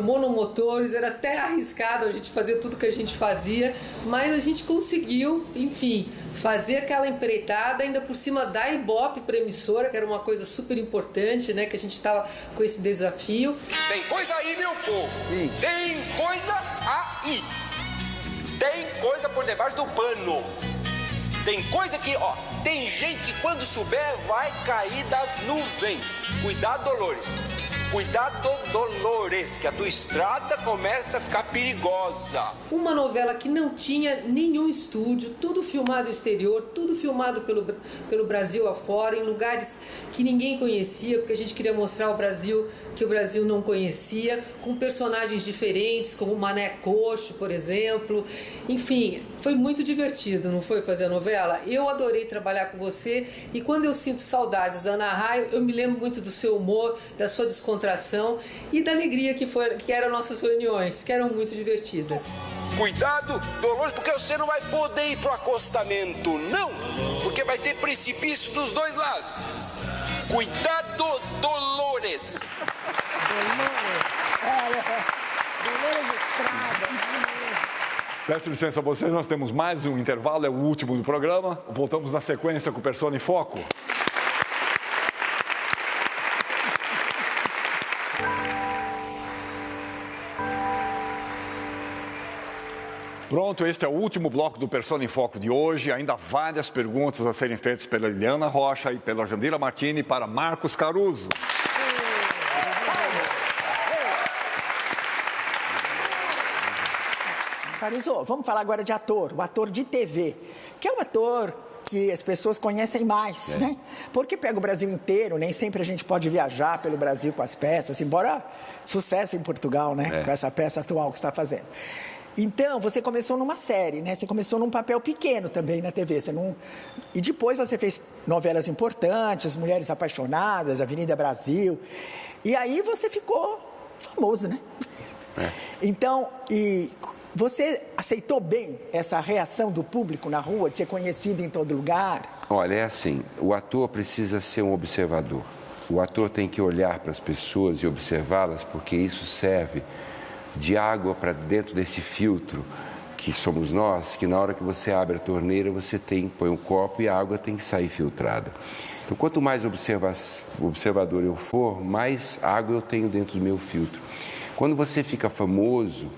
monomotores. Era até arriscado a gente fazer tudo que a gente fazia. Mas a gente conseguiu, enfim, fazer aquela empreitada, ainda por cima da Ibope para emissora, que era uma coisa super importante, né? Que a gente estava com esse desafio. Tem coisa aí, meu povo. Tem coisa aí. Tem coisa por debaixo do pano. Tem coisa que, ó, tem gente que quando souber vai cair das nuvens. Cuidado, Dolores. Cuidado, Dolores, que a tua estrada começa a ficar perigosa. Uma novela que não tinha nenhum estúdio, tudo filmado exterior, tudo filmado pelo Brasil afora, em lugares que ninguém conhecia, porque a gente queria mostrar o Brasil que o Brasil não conhecia, com personagens diferentes, como o Mané Coxo, por exemplo. Enfim, foi muito divertido, não foi, fazer a novela? Eu adorei trabalhar com você e quando eu sinto saudades da Ana Raio, eu me lembro muito do seu humor, da sua descontração e da alegria que eram nossas reuniões, que eram muito divertidas. Cuidado, Dolores, porque você não vai poder ir pro acostamento, não, porque vai ter precipício dos dois lados. Cuidado, Dolores. Dolores Estrada. Peço licença a vocês, nós temos mais um intervalo, é o último do programa. Voltamos na sequência com o Persona em Foco. Pronto, este é o último bloco do Persona em Foco de hoje. Ainda várias perguntas a serem feitas pela Eliana Rocha e pela Jandira Martini para Marcos Caruso. Caruso, vamos falar agora de ator, o ator de TV, que é um ator que as pessoas conhecem mais, né? Porque pega o Brasil inteiro, nem sempre a gente pode viajar pelo Brasil com as peças, embora sucesso em Portugal, né? Com essa peça atual que você está fazendo. Então, você começou numa série, né? Você começou num papel pequeno também na TV. E depois você fez novelas importantes, Mulheres Apaixonadas, Avenida Brasil. E aí você ficou famoso, né? Então, e você aceitou bem essa reação do público na rua, de ser conhecido em todo lugar? Olha, é assim, o ator precisa ser um observador. O ator tem que olhar para as pessoas e observá-las, porque isso serve de água para dentro desse filtro que somos nós, que na hora que você abre a torneira, você põe um copo e a água tem que sair filtrada. Então, quanto mais observador eu for, mais água eu tenho dentro do meu filtro. Quando você fica famoso,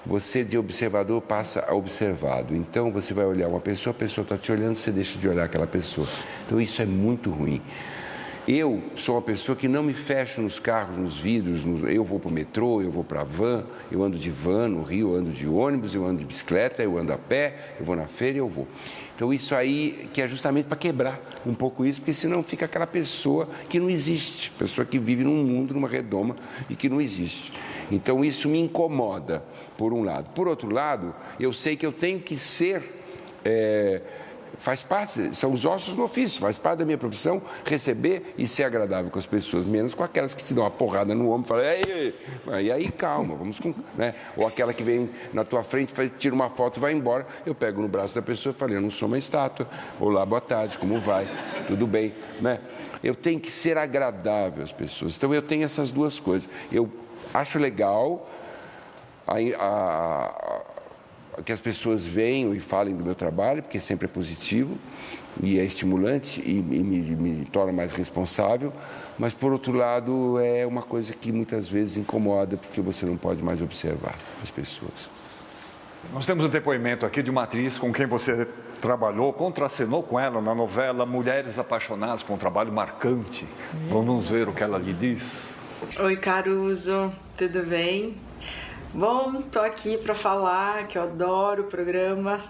você de observador passa a observado. Então, você vai olhar uma pessoa, a pessoa está te olhando, você deixa de olhar aquela pessoa. Então, isso é muito ruim. Eu sou uma pessoa que não me fecho nos carros, nos vidros, eu vou para o metrô, eu vou para a van, eu ando de van no Rio, eu ando de ônibus, eu ando de bicicleta, eu ando a pé, eu vou na feira e eu vou. Então isso aí que é justamente para quebrar um pouco isso, porque senão fica aquela pessoa que não existe, pessoa que vive num mundo, numa redoma e que não existe. Então isso me incomoda, por um lado. Por outro lado, eu sei que eu tenho que ser... faz parte, são os ossos do ofício, faz parte da minha profissão receber e ser agradável com as pessoas, menos com aquelas que te dão uma porrada no ombro e falam, e aí calma, vamos com, né? Ou aquela que vem na tua frente, tira uma foto e vai embora, eu pego no braço da pessoa e falo, eu não sou uma estátua, olá, boa tarde, como vai, tudo bem, né? Eu tenho que ser agradável às pessoas, então eu tenho essas duas coisas, eu acho legal que as pessoas venham e falem do meu trabalho, porque sempre é positivo e é estimulante e me torna mais responsável, mas, por outro lado, é uma coisa que muitas vezes incomoda, porque você não pode mais observar as pessoas. Nós temos um depoimento aqui de uma atriz com quem você trabalhou, contracenou com ela na novela Mulheres Apaixonadas, com um trabalho marcante. Vamos ver o que ela lhe diz. Oi, Caruso, tudo bem? Bom, tô aqui para falar que eu adoro o programa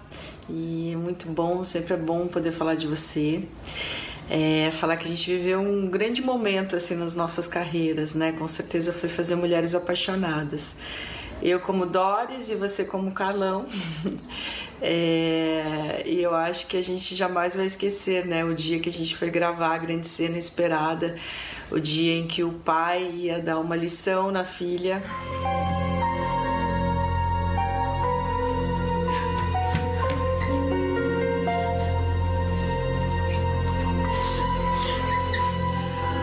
e é muito bom, sempre é bom poder falar de você. Falar que a gente viveu um grande momento assim nas nossas carreiras, né? Com certeza foi fazer Mulheres Apaixonadas. Eu como Doris e você como Carlão. E eu acho que a gente jamais vai esquecer, né? O dia que a gente foi gravar a grande cena esperada, o dia em que o pai ia dar uma lição na filha.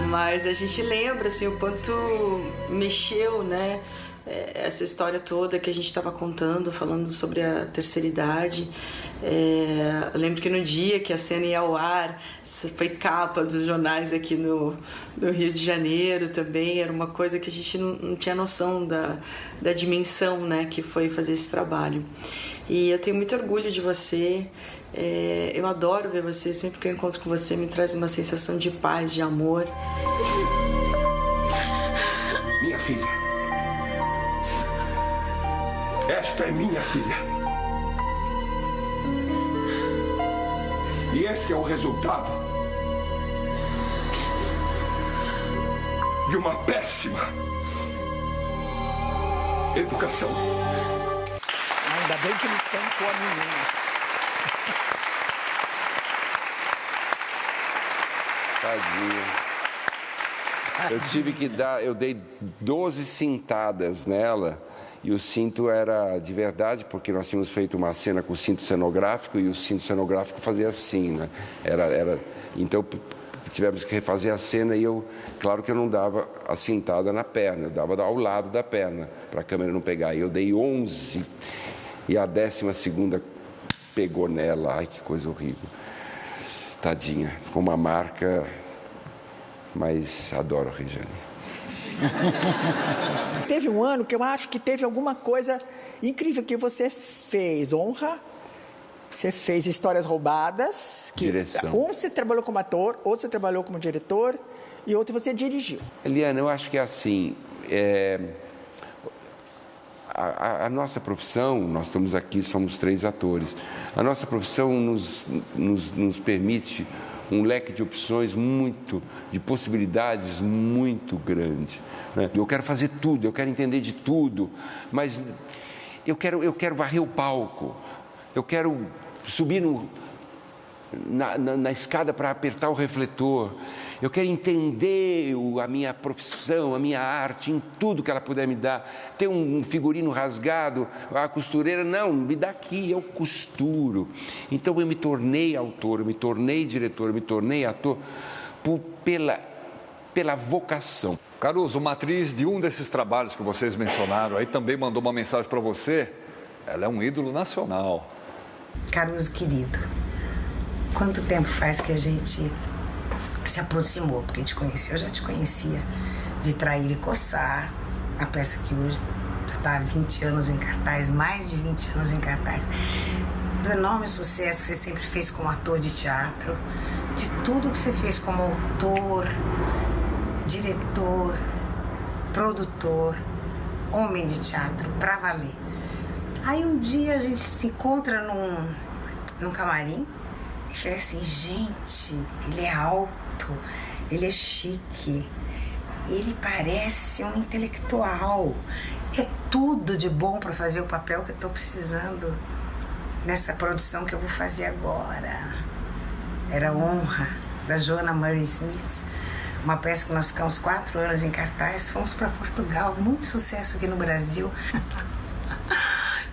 Mas a gente lembra, assim, o quanto mexeu, né? Essa história toda que a gente estava contando, falando sobre a terceira idade. Eu lembro que no dia que a cena ia ao ar, foi capa dos jornais aqui no Rio de Janeiro também. Era uma coisa que a gente não tinha noção da dimensão, né, que foi fazer esse trabalho. E eu tenho muito orgulho de você. Eu adoro ver você. Sempre que eu encontro com você, me traz uma sensação de paz, de amor. Minha filha. Esta é minha filha. E este é o resultado de uma péssima educação. Ainda bem que ele tancou a menina. Tadinha. Eu dei 12 cintadas nela. E o cinto era de verdade, porque nós tínhamos feito uma cena com o cinto cenográfico e o cinto cenográfico fazia assim, né? Então tivemos que refazer a cena e claro que eu não dava a cintada na perna, eu dava ao lado da perna, para a câmera não pegar. E eu dei 11 e a 12ª pegou nela. Ai, que coisa horrível. Tadinha, ficou uma marca, mas adoro a Regiane. Teve um ano que eu acho que teve alguma coisa incrível que você fez. Honra, você fez Histórias Roubadas. Direção. Um você trabalhou como ator, outro você trabalhou como diretor e outro você dirigiu. Eliana, eu acho que é assim, a nossa profissão, nós estamos aqui, somos 3 atores, a nossa profissão nos permite um leque de opções de possibilidades muito grande, né? Eu quero fazer tudo, eu quero entender de tudo, mas eu quero varrer o palco, eu quero subir na escada para apertar o refletor, eu quero entender a minha profissão, a minha arte, em tudo que ela puder me dar. Ter um figurino rasgado, a costureira, não, me dá aqui, eu costuro. Então eu me tornei autor, eu me tornei diretor, eu me tornei ator pela vocação. Caruso, uma atriz de um desses trabalhos que vocês mencionaram aí também mandou uma mensagem para você. Ela é um ídolo nacional. Caruso, querido, quanto tempo faz que a gente se aproximou? Porque eu já te conhecia de Trair e Coçar, a peça que hoje está há 20 anos em cartaz, mais de 20 anos em cartaz, do enorme sucesso que você sempre fez como ator de teatro, de tudo que você fez como autor, diretor, produtor, homem de teatro, pra valer. Aí um dia a gente se encontra num camarim e falei assim, gente, ele é alto, ele é chique, ele parece um intelectual. É tudo de bom para fazer o papel que eu tô precisando nessa produção que eu vou fazer agora. Era Honra, da Joanna Murray Smith, uma peça que nós ficamos 4 anos em cartaz, fomos para Portugal, muito sucesso aqui no Brasil.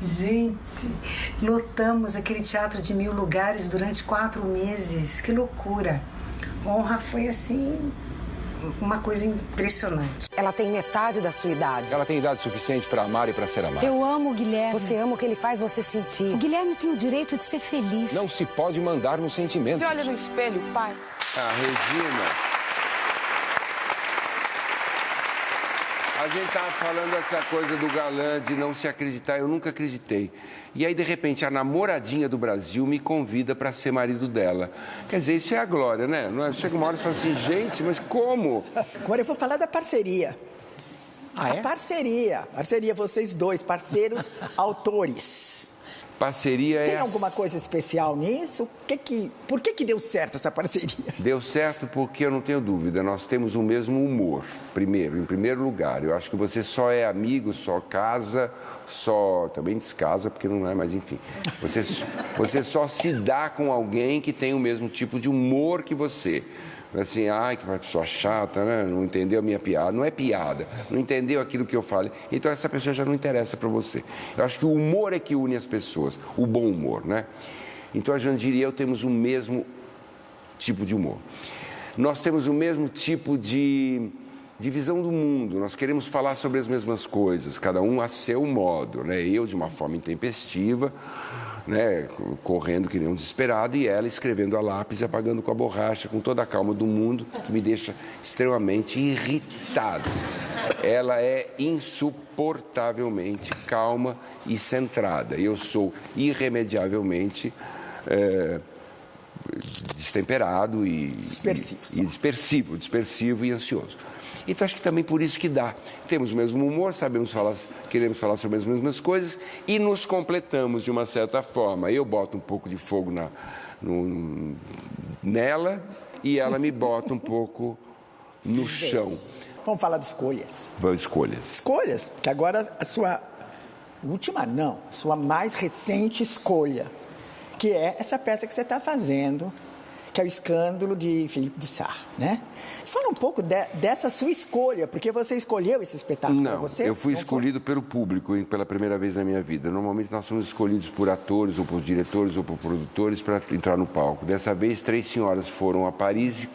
Gente, lotamos aquele teatro de 1000 lugares durante 4 meses, que loucura. Honra foi assim, uma coisa impressionante. Ela tem metade da sua idade. Ela tem idade suficiente para amar e para ser amada. Eu amo o Guilherme. Você ama o que ele faz você sentir. O Guilherme tem o direito de ser feliz. Não se pode mandar no sentimento. Você olha no espelho, pai. Regina. A gente estava falando essa coisa do galã, de não se acreditar, eu nunca acreditei. E aí, de repente, a namoradinha do Brasil me convida para ser marido dela. Quer dizer, isso é a glória, né? Chega uma hora e fala assim, gente, mas como? Agora eu vou falar da parceria. A parceria, vocês dois, parceiros, autores. Parceria Tem alguma coisa especial nisso? Por que deu certo essa parceria? Deu certo porque eu não tenho dúvida, nós temos o mesmo humor, em primeiro lugar. Eu acho que você só é amigo, só casa, também descasa, porque não é, mas enfim. Você só se dá com alguém que tem o mesmo tipo de humor que você. Assim, ai, que pessoa chata, né? Não entendeu a minha piada. Não é piada, não entendeu aquilo que eu falei. Então essa pessoa já não interessa para você. Eu acho que o humor é que une as pessoas, o bom humor, né? Então a Jandira e eu temos o mesmo tipo de humor. nós temos o mesmo tipo de visão do mundo, nós queremos falar sobre as mesmas coisas, cada um a seu modo, né? Eu de uma forma intempestiva, né, correndo que nem um desesperado, e ela escrevendo a lápis e apagando com a borracha, com toda a calma do mundo, que me deixa extremamente irritado. Ela é insuportavelmente calma e centrada. Eu sou irremediavelmente destemperado e dispersivo e ansioso. Então, acho que também por isso que dá. Temos o mesmo humor, queremos falar sobre as mesmas coisas e nos completamos de uma certa forma. Eu boto um pouco de fogo nela e ela me bota um pouco no chão. Vamos falar de escolhas. Vamos, escolhas. Escolhas, que agora a sua sua mais recente escolha, que é essa peça que você está fazendo, que é o Escândalo de Philippe Dussart, né? Fala um pouco dessa sua escolha, porque você escolheu esse espetáculo. Não, você? Eu fui escolhido pelo público pela primeira vez na minha vida. Normalmente nós somos escolhidos por atores, ou por diretores, ou por produtores para entrar no palco. Dessa vez, 3 senhoras foram a Paris,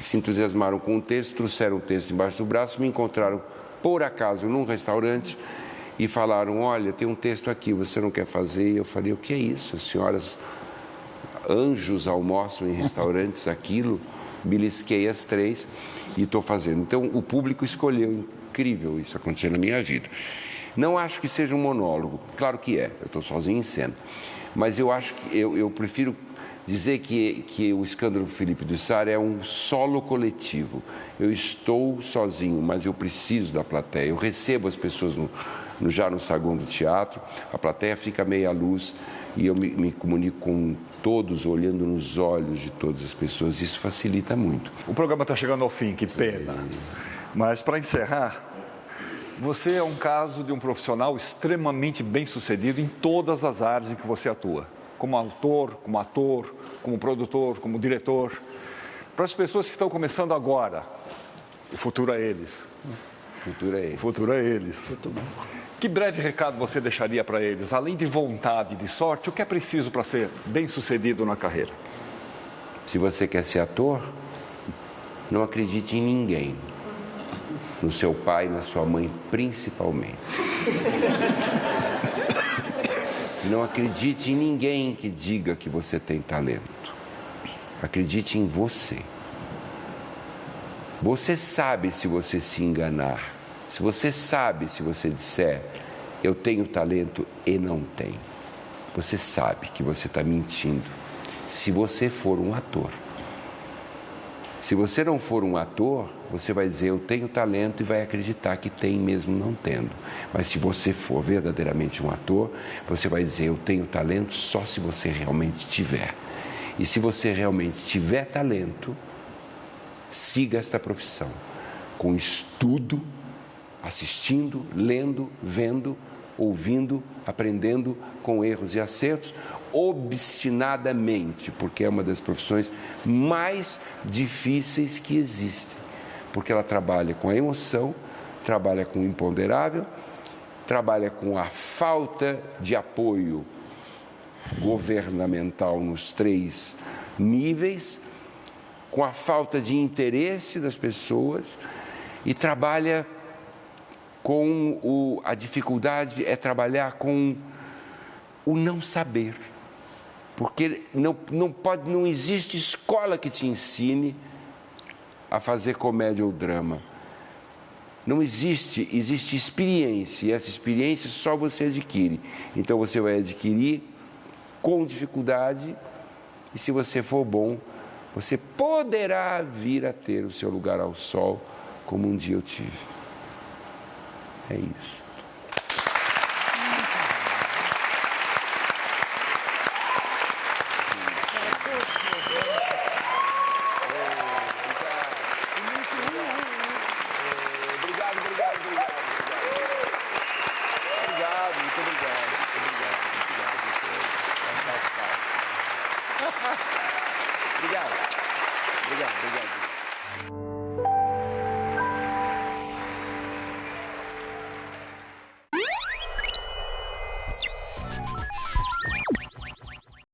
se entusiasmaram com o texto, trouxeram o texto embaixo do braço, me encontraram por acaso num restaurante e falaram: olha, tem um texto aqui, você não quer fazer? E eu falei: o que é isso? As senhoras... anjos almoçam em restaurantes, aquilo, belisquei as 3 e estou fazendo. Então, o público escolheu, incrível isso acontecer na minha vida. Não acho que seja um monólogo, claro que é, eu estou sozinho em cena, mas eu acho que, eu prefiro dizer que o Escândalo Philippe Dussart é um solo coletivo. Eu estou sozinho, mas eu preciso da plateia, eu recebo as pessoas já no saguão do teatro, a plateia fica meia luz, e eu me comunico com todos, olhando nos olhos de todas as pessoas. Isso facilita muito. O programa está chegando ao fim, que pena. Mas, para encerrar, você é um caso de um profissional extremamente bem-sucedido em todas as áreas em que você atua. Como autor, como ator, como produtor, como diretor. Para as pessoas que estão começando agora, o futuro é eles. O futuro é eles. O futuro é eles. Que breve recado você deixaria para eles? Além de vontade e de sorte, o que é preciso para ser bem-sucedido na carreira? Se você quer ser ator, não acredite em ninguém. No seu pai e na sua mãe, principalmente. Não acredite em ninguém que diga que você tem talento. Acredite em você. Você sabe se você se enganar. Se você sabe, se você disser, eu tenho talento e não tenho. Você sabe que você está mentindo. Se você for um ator. Se você não for um ator, você vai dizer, eu tenho talento, e vai acreditar que tem mesmo não tendo. Mas se você for verdadeiramente um ator, você vai dizer, eu tenho talento só se você realmente tiver. E se você realmente tiver talento, siga esta profissão. Com estudo, assistindo, lendo, vendo, ouvindo, aprendendo com erros e acertos, obstinadamente, porque é uma das profissões mais difíceis que existem, porque ela trabalha com a emoção, trabalha com o imponderável, trabalha com a falta de apoio governamental nos 3 níveis, com a falta de interesse das pessoas, e trabalha com a dificuldade é trabalhar com o não saber, porque não existe escola que te ensine a fazer comédia ou drama. Não existe experiência, e essa experiência só você adquire. Então você vai adquirir com dificuldade, e se você for bom, você poderá vir a ter o seu lugar ao sol, como um dia eu tive. É isso.